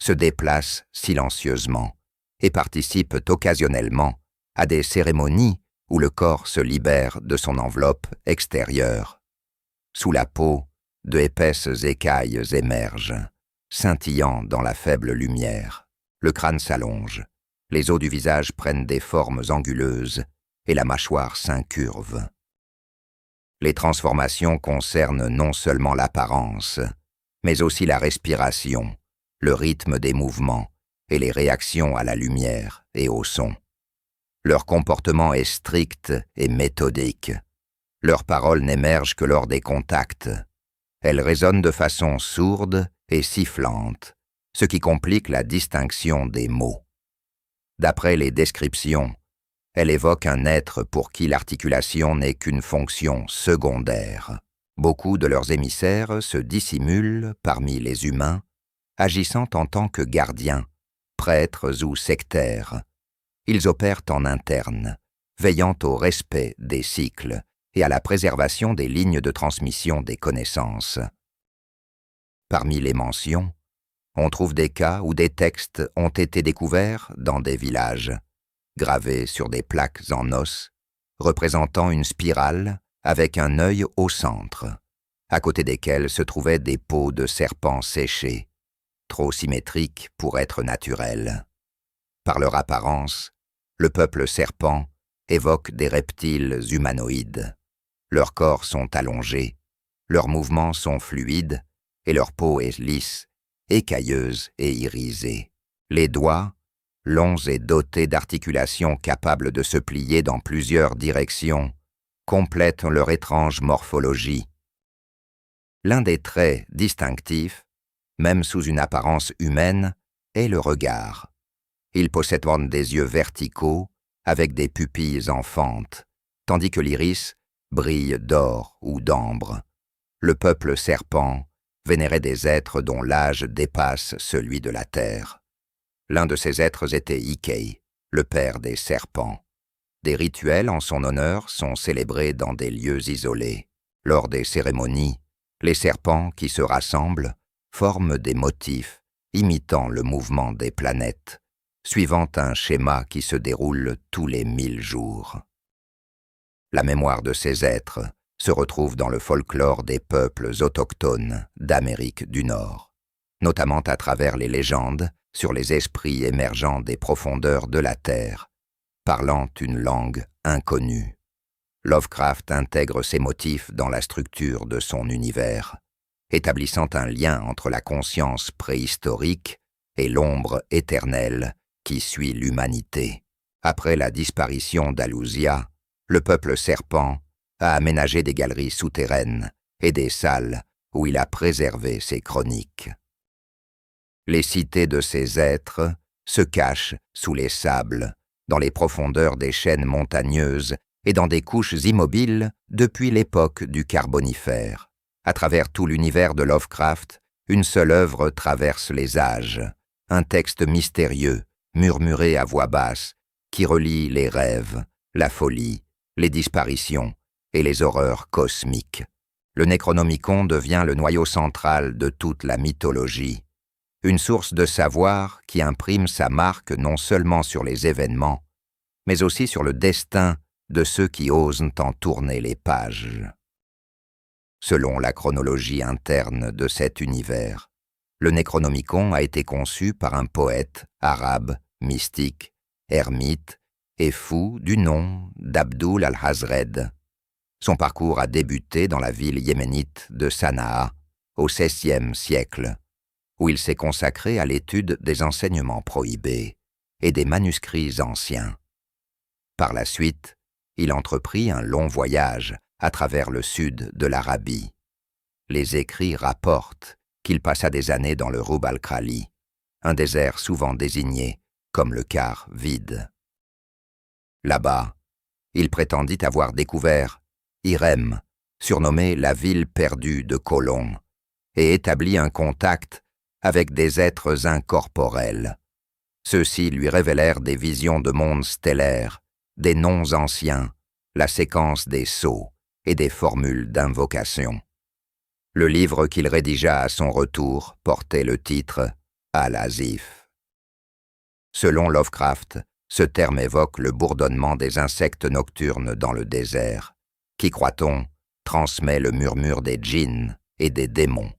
se déplacent silencieusement et participent occasionnellement à des cérémonies où le corps se libère de son enveloppe extérieure. Sous la peau, de épaisses écailles émergent, scintillant dans la faible lumière. Le crâne s'allonge, les os du visage prennent des formes anguleuses et la mâchoire s'incurve. Les transformations concernent non seulement l'apparence, mais aussi la respiration, le rythme des mouvements et les réactions à la lumière et au son. Leur comportement est strict et méthodique. Leurs paroles n'émergent que lors des contacts. Elles résonnent de façon sourde et sifflante, ce qui complique la distinction des mots. D'après les descriptions, elle évoque un être pour qui l'articulation n'est qu'une fonction secondaire. Beaucoup de leurs émissaires se dissimulent parmi les humains, agissant en tant que gardiens, prêtres ou sectaires. Ils opèrent en interne, veillant au respect des cycles et à la préservation des lignes de transmission des connaissances. Parmi les mentions, on trouve des cas où des textes ont été découverts dans des villages, gravés sur des plaques en os, représentant une spirale avec un œil au centre, à côté desquels se trouvaient des peaux de serpents séchés, trop symétriques pour être naturels. Par leur apparence, le peuple serpent évoque des reptiles humanoïdes. Leurs corps sont allongés, leurs mouvements sont fluides et leur peau est lisse, écailleuse et irisée. Les doigts, longs et dotés d'articulations capables de se plier dans plusieurs directions, complètent leur étrange morphologie. L'un des traits distinctifs, même sous une apparence humaine, est le regard. Ils possèdent des yeux verticaux avec des pupilles enfantes, tandis que l'iris brille d'or ou d'ambre. Le peuple serpent vénérait des êtres dont l'âge dépasse celui de la terre. L'un de ces êtres était Ikei, le père des serpents. Des rituels en son honneur sont célébrés dans des lieux isolés. Lors des cérémonies, les serpents qui se rassemblent forment des motifs imitant le mouvement des planètes, suivant un schéma qui se déroule tous les 1000 jours. La mémoire de ces êtres se retrouve dans le folklore des peuples autochtones d'Amérique du Nord, notamment à travers les légendes sur les esprits émergeant des profondeurs de la Terre, parlant une langue inconnue. Lovecraft intègre ces motifs dans la structure de son univers, établissant un lien entre la conscience préhistorique et l'ombre éternelle qui suit l'humanité. Après la disparition d'Alusia, le peuple serpent a aménagé des galeries souterraines et des salles où il a préservé ses chroniques. Les cités de ces êtres se cachent sous les sables, dans les profondeurs des chaînes montagneuses et dans des couches immobiles depuis l'époque du Carbonifère. À travers tout l'univers de Lovecraft, une seule œuvre traverse les âges, un texte mystérieux, murmuré à voix basse, qui relie les rêves, la folie, les disparitions et les horreurs cosmiques. Le Necronomicon devient le noyau central de toute la mythologie, une source de savoir qui imprime sa marque non seulement sur les événements, mais aussi sur le destin de ceux qui osent en tourner les pages. Selon la chronologie interne de cet univers, le Necronomicon a été conçu par un poète arabe, mystique, ermite et fou du nom d'Abdul al-Hazred. Son parcours a débuté dans la ville yéménite de Sanaa, au XVIe siècle, où il s'est consacré à l'étude des enseignements prohibés et des manuscrits anciens. Par la suite, il entreprit un long voyage à travers le sud de l'Arabie. Les écrits rapportent qu'il passa des années dans le Rub al-Khali, un désert souvent désigné comme le quart vide. Là-bas, il prétendit avoir découvert Irem, surnommée la ville perdue de Colomb, et établi un contact avec des êtres incorporels. Ceux-ci lui révélèrent des visions de mondes stellaires, des noms anciens, la séquence des sceaux et des formules d'invocation. Le livre qu'il rédigea à son retour portait le titre « Al-Azif ». Selon Lovecraft, ce terme évoque le bourdonnement des insectes nocturnes dans le désert, qui, croit-on, transmet le murmure des djinns et des démons.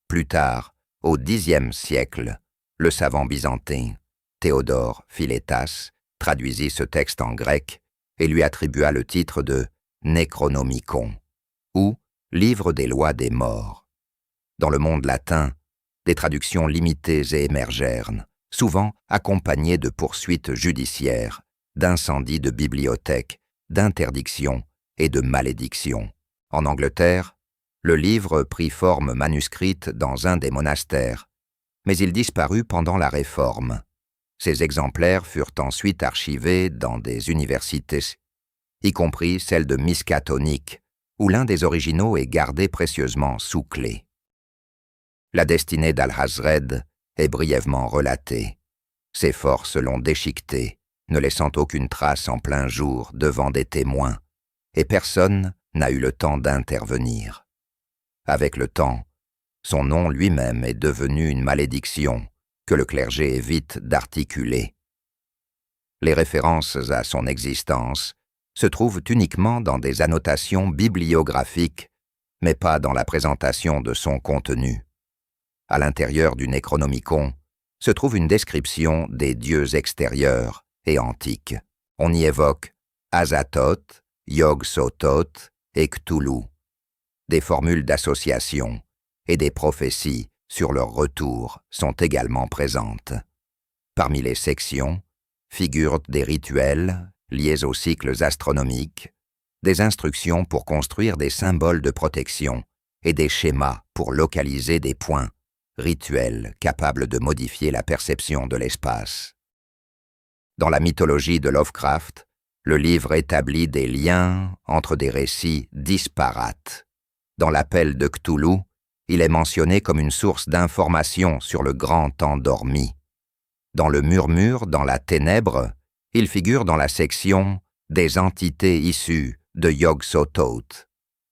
Plus tard, au Xe siècle, le savant byzantin Théodore Philétas traduisit ce texte en grec et lui attribua le titre de Necronomicon, ou Livre des lois des morts. Dans le monde latin, des traductions limitées et émergèrent, souvent accompagnées de poursuites judiciaires, d'incendies de bibliothèques, d'interdictions et de malédictions. En Angleterre, le livre prit forme manuscrite dans un des monastères, mais il disparut pendant la Réforme. Ces exemplaires furent ensuite archivés dans des universités, y compris celle de Miskatonic, où l'un des originaux est gardé précieusement sous clé. La destinée d'Alhazred est brièvement relatée. Ses forces l'ont déchiqueté, ne laissant aucune trace en plein jour devant des témoins, et personne n'a eu le temps d'intervenir. Avec le temps, son nom lui-même est devenu une malédiction que le clergé évite d'articuler. Les références à son existence se trouvent uniquement dans des annotations bibliographiques, mais pas dans la présentation de son contenu. À l'intérieur du Necronomicon se trouve une description des dieux extérieurs et antiques. On y évoque Azathoth, Yog-Sothoth et Cthulhu, des formules d'association et des prophéties sur leur retour sont également présentes. Parmi les sections figurent des rituels liés aux cycles astronomiques, des instructions pour construire des symboles de protection et des schémas pour localiser des points, rituels capables de modifier la perception de l'espace. Dans la mythologie de Lovecraft, le livre établit des liens entre des récits disparates. Dans l'appel de Cthulhu, il est mentionné comme une source d'information sur le grand endormi. Dans le murmure dans la ténèbre, il figure dans la section des entités issues de Yog-Sothoth.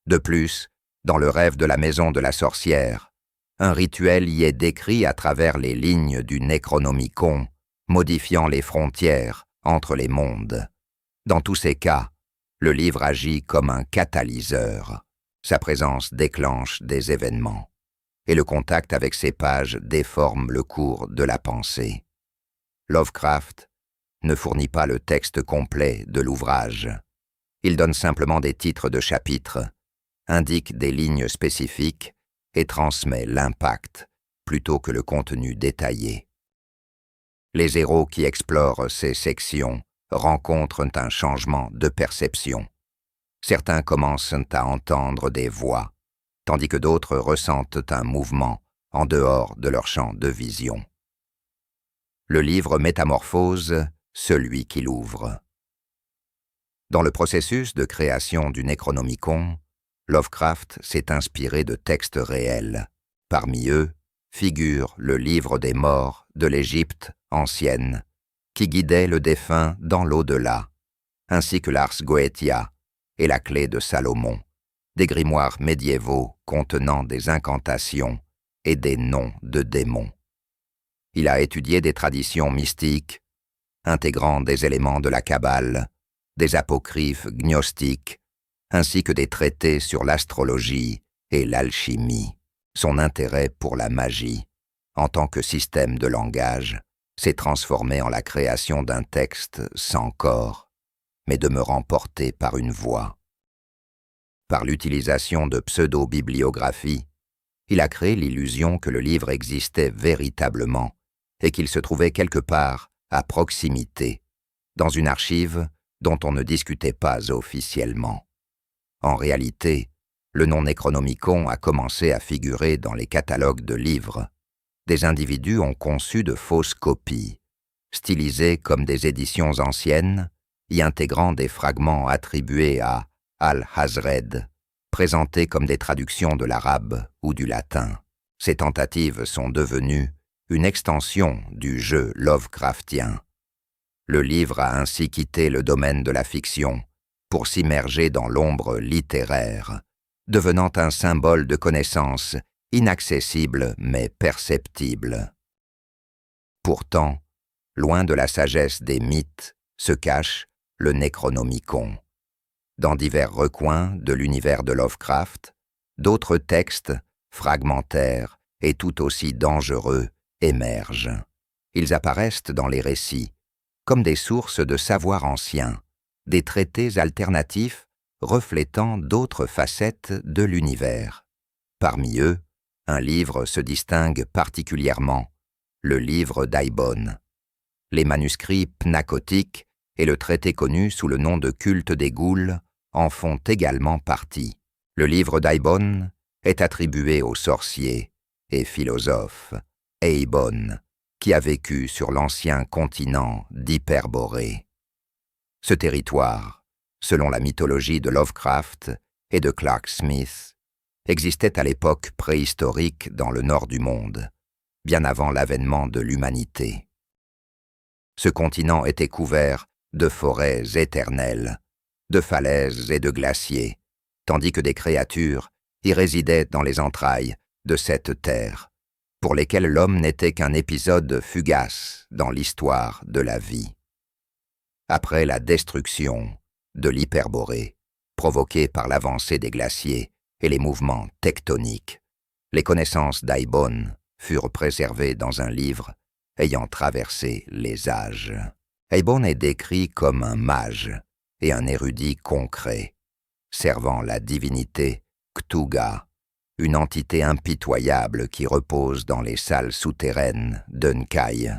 De plus, dans le rêve de la maison de la sorcière, un rituel y est décrit à travers les lignes du Necronomicon, modifiant les frontières entre les mondes. Dans tous ces cas, le livre agit comme un catalyseur. Sa présence déclenche des événements, et le contact avec ces pages déforme le cours de la pensée. Lovecraft ne fournit pas le texte complet de l'ouvrage. Il donne simplement des titres de chapitres, indique des lignes spécifiques et transmet l'impact plutôt que le contenu détaillé. Les héros qui explorent ces sections rencontrent un changement de perception. Certains commencent à entendre des voix, tandis que d'autres ressentent un mouvement en dehors de leur champ de vision. Le livre métamorphose celui qui l'ouvre. Dans le processus de création du Necronomicon, Lovecraft s'est inspiré de textes réels. Parmi eux figure le livre des morts de l'Égypte ancienne, qui guidait le défunt dans l'au-delà, ainsi que l'Ars Goetia et la clé de Salomon, des grimoires médiévaux contenant des incantations et des noms de démons. Il a étudié des traditions mystiques, intégrant des éléments de la Kabbale, des apocryphes gnostiques, ainsi que des traités sur l'astrologie et l'alchimie. Son intérêt pour la magie, en tant que système de langage, s'est transformé en la création d'un texte sans corps, mais demeurant porté par une voix. Par l'utilisation de pseudo-bibliographie, il a créé l'illusion que le livre existait véritablement et qu'il se trouvait quelque part à proximité, dans une archive dont on ne discutait pas officiellement. En réalité, le nom Necronomicon a commencé à figurer dans les catalogues de livres. Des individus ont conçu de fausses copies, stylisées comme des éditions anciennes, y intégrant des fragments attribués à Al-Hazred, présentés comme des traductions de l'arabe ou du latin. Ces tentatives sont devenues une extension du jeu Lovecraftien. Le livre a ainsi quitté le domaine de la fiction pour s'immerger dans l'ombre littéraire, devenant un symbole de connaissance inaccessible mais perceptible. Pourtant, loin de la sagesse des mythes, se cache le Necronomicon. Dans divers recoins de l'univers de Lovecraft, d'autres textes, fragmentaires et tout aussi dangereux, émergent. Ils apparaissent dans les récits, comme des sources de savoir ancien, des traités alternatifs reflétant d'autres facettes de l'univers. Parmi eux, un livre se distingue particulièrement, le livre d'Aibon. Les manuscrits pnacotiques et le traité connu sous le nom de Culte des Ghouls en font également partie. Le livre d'Aibon est attribué au sorcier et philosophe Eibon, qui a vécu sur l'ancien continent d'Hyperborée. Ce territoire, selon la mythologie de Lovecraft et de Clark Smith, existait à l'époque préhistorique dans le nord du monde, bien avant l'avènement de l'humanité. Ce continent était couvert de forêts éternelles, de falaises et de glaciers, tandis que des créatures y résidaient dans les entrailles de cette terre, pour lesquelles l'homme n'était qu'un épisode fugace dans l'histoire de la vie. Après la destruction de l'Hyperborée, provoquée par l'avancée des glaciers et les mouvements tectoniques, les connaissances d'Aibon furent préservées dans un livre ayant traversé les âges. Eibon est décrit comme un mage et un érudit concret, servant la divinité Cthugha, une entité impitoyable qui repose dans les salles souterraines d'Unkai.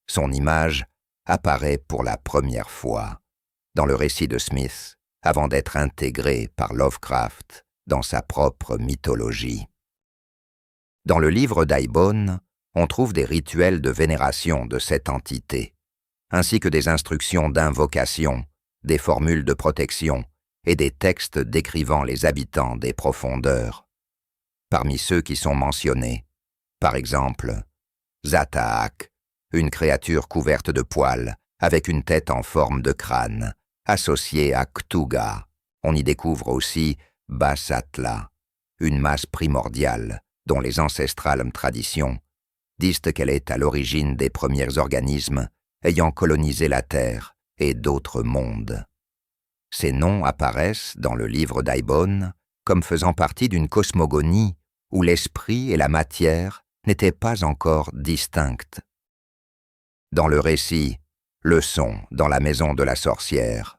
Son image apparaît pour la première fois dans le récit de Smith avant d'être intégrée par Lovecraft dans sa propre mythologie. Dans le livre d'Aibon, on trouve des rituels de vénération de cette entité, ainsi que des instructions d'invocation, des formules de protection et des textes décrivant les habitants des profondeurs. Parmi ceux qui sont mentionnés, par exemple, Zataak, une créature couverte de poils avec une tête en forme de crâne, associée à Cthugha. On y découvre aussi Basatla, une masse primordiale dont les ancestrales traditions disent qu'elle est à l'origine des premiers organismes ayant colonisé la Terre et d'autres mondes. Ces noms apparaissent dans le livre d'Aibon comme faisant partie d'une cosmogonie où l'esprit et la matière n'étaient pas encore distincts. Dans le récit « Leçon dans la maison de la sorcière »,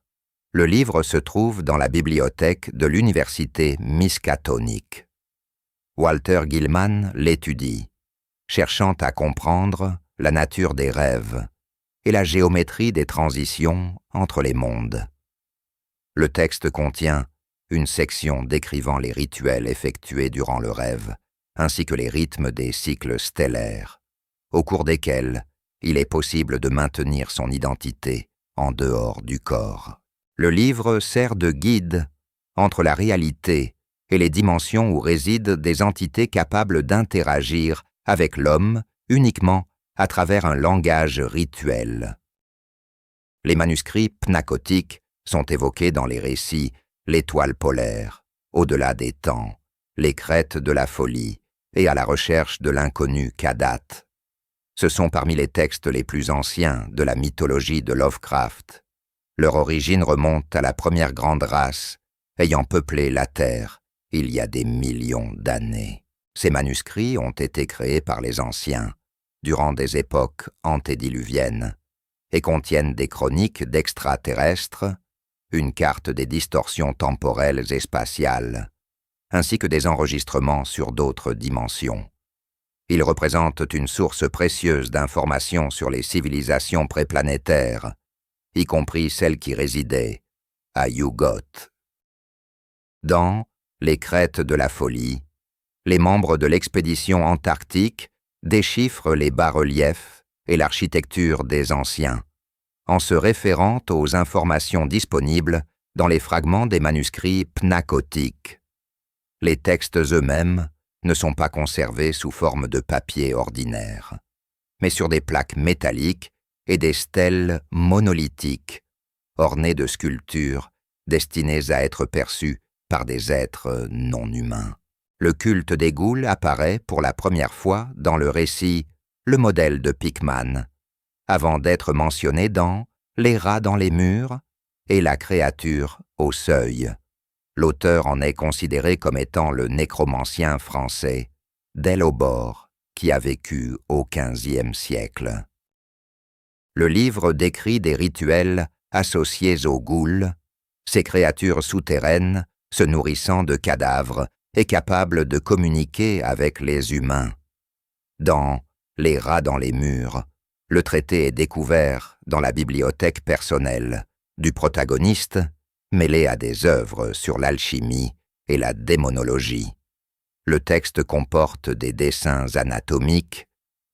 le livre se trouve dans la bibliothèque de l'université miskatonique. Walter Gilman l'étudie, cherchant à comprendre la nature des rêves et la géométrie des transitions entre les mondes. Le texte contient une section décrivant les rituels effectués durant le rêve, ainsi que les rythmes des cycles stellaires, au cours desquels il est possible de maintenir son identité en dehors du corps. Le livre sert de guide entre la réalité et les dimensions où résident des entités capables d'interagir avec l'homme uniquement à travers un langage rituel. Les manuscrits pnacotiques sont évoqués dans les récits L'étoile polaire, Au-delà des temps, Les crêtes de la folie et À la recherche de l'inconnu Kadat. Ce sont parmi les textes les plus anciens de la mythologie de Lovecraft. Leur origine remonte à la première grande race ayant peuplé la Terre il y a des millions d'années. Ces manuscrits ont été créés par les anciens durant des époques antédiluviennes et contiennent des chroniques d'extraterrestres, une carte des distorsions temporelles et spatiales, ainsi que des enregistrements sur d'autres dimensions. Ils représentent une source précieuse d'informations sur les civilisations préplanétaires, y compris celles qui résidaient à Yugoth. Dans Les crêtes de la folie, les membres de l'expédition antarctique déchiffrent les bas-reliefs et l'architecture des anciens, en se référant aux informations disponibles dans les fragments des manuscrits pnacotiques. Les textes eux-mêmes ne sont pas conservés sous forme de papier ordinaire, mais sur des plaques métalliques et des stèles monolithiques, ornées de sculptures destinées à être perçues par des êtres non humains. Le culte des ghouls apparaît pour la première fois dans le récit « Le modèle de Pickman », avant d'être mentionné dans « Les rats dans les murs » et la créature au seuil. L'auteur en est considéré comme étant le nécromancien français Delobor, qui a vécu au XVe siècle. Le livre décrit des rituels associés aux ghouls, ces créatures souterraines se nourrissant de cadavres et capables de communiquer avec les humains. Dans Les rats dans les murs, le traité est découvert dans la bibliothèque personnelle du protagoniste, mêlé à des œuvres sur l'alchimie et la démonologie. Le texte comporte des dessins anatomiques,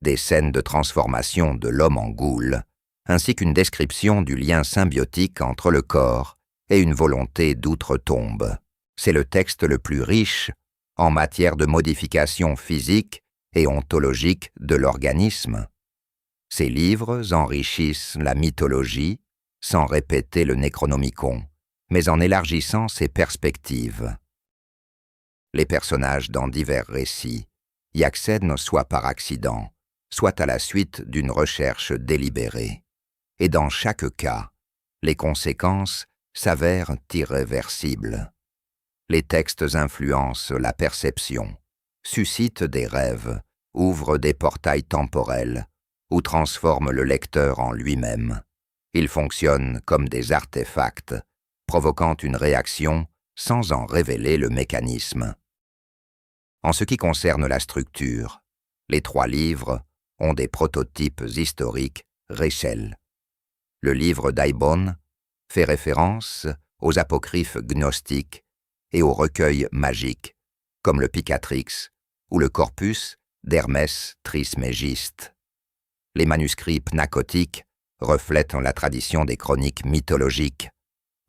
des scènes de transformation de l'homme en ghoul, ainsi qu'une description du lien symbiotique entre le corps et une volonté d'outre-tombe. C'est le texte le plus riche en matière de modification physique et ontologique de l'organisme. Ces livres enrichissent la mythologie sans répéter le Necronomicon, mais en élargissant ses perspectives. Les personnages dans divers récits y accèdent soit par accident, soit à la suite d'une recherche délibérée. Et dans chaque cas, les conséquences s'avèrent irréversibles. Les textes influencent la perception, suscitent des rêves, ouvrent des portails temporels ou transforment le lecteur en lui-même. Ils fonctionnent comme des artefacts, provoquant une réaction sans en révéler le mécanisme. En ce qui concerne la structure, les 3 livres ont des prototypes historiques récels. Le livre d'Aibon fait référence aux apocryphes gnostiques et aux recueils magiques, comme le Picatrix ou le corpus d'Hermès Trismégiste. Les manuscrits pnacotiques reflètent la tradition des chroniques mythologiques,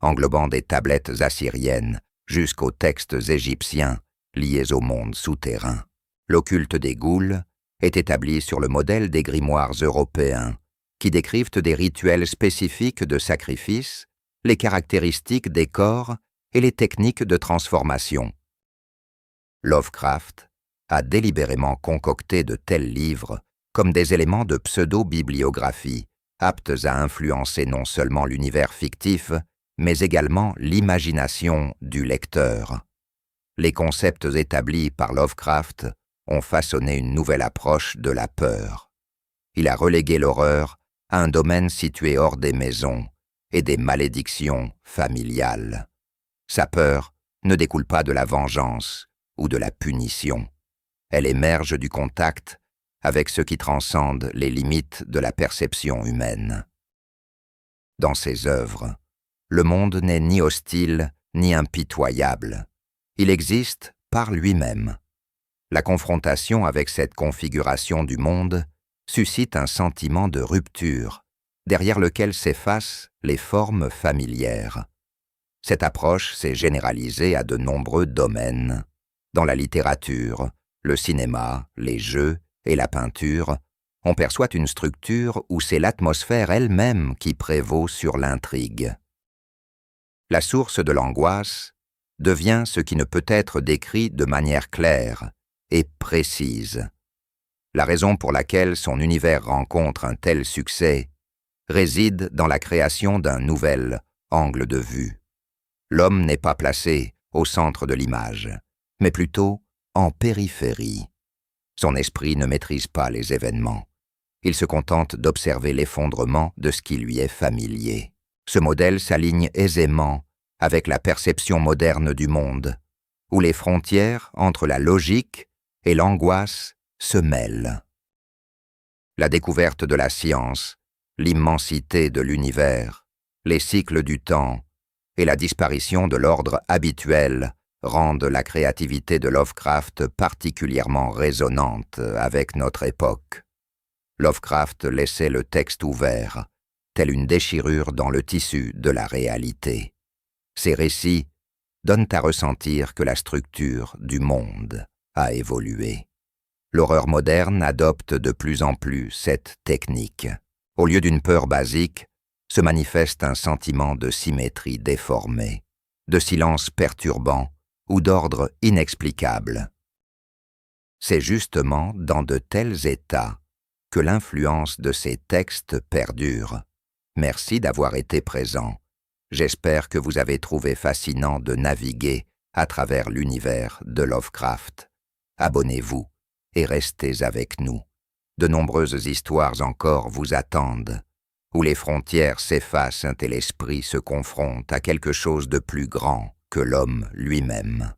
englobant des tablettes assyriennes jusqu'aux textes égyptiens liés au monde souterrain. L'occulte des ghouls est établi sur le modèle des grimoires européens, qui décrivent des rituels spécifiques de sacrifice, les caractéristiques des corps et les techniques de transformation. Lovecraft a délibérément concocté de tels livres comme des éléments de pseudo-bibliographie, aptes à influencer non seulement l'univers fictif, mais également l'imagination du lecteur. Les concepts établis par Lovecraft ont façonné une nouvelle approche de la peur. Il a relégué l'horreur à un domaine situé hors des maisons et des malédictions familiales. Sa peur ne découle pas de la vengeance ou de la punition. Elle émerge du contact avec ce qui transcende les limites de la perception humaine. Dans ses œuvres, le monde n'est ni hostile ni impitoyable. Il existe par lui-même. La confrontation avec cette configuration du monde suscite un sentiment de rupture, derrière lequel s'effacent les formes familières. Cette approche s'est généralisée à de nombreux domaines. Dans la littérature, le cinéma, les jeux et la peinture, on perçoit une structure où c'est l'atmosphère elle-même qui prévaut sur l'intrigue. La source de l'angoisse devient ce qui ne peut être décrit de manière claire et précise. La raison pour laquelle son univers rencontre un tel succès réside dans la création d'un nouvel angle de vue. L'homme n'est pas placé au centre de l'image, mais plutôt en périphérie. Son esprit ne maîtrise pas les événements. Il se contente d'observer l'effondrement de ce qui lui est familier. Ce modèle s'aligne aisément avec la perception moderne du monde, où les frontières entre la logique et l'angoisse se mêlent. La découverte de la science, l'immensité de l'univers, les cycles du temps et la disparition de l'ordre habituel rendent la créativité de Lovecraft particulièrement résonante avec notre époque. Lovecraft laissait le texte ouvert, telle une déchirure dans le tissu de la réalité. Ces récits donnent à ressentir que la structure du monde a évolué. L'horreur moderne adopte de plus en plus cette technique. Au lieu d'une peur basique, se manifeste un sentiment de symétrie déformée, de silence perturbant ou d'ordre inexplicable. C'est justement dans de tels états que l'influence de ces textes perdure. Merci d'avoir été présent J'espère que vous avez trouvé fascinant de naviguer à travers l'univers de Lovecraft. Abonnez-vous et restez avec nous. De nombreuses histoires encore vous attendent, où les frontières s'effacent et l'esprit se confronte à quelque chose de plus grand que l'homme lui-même.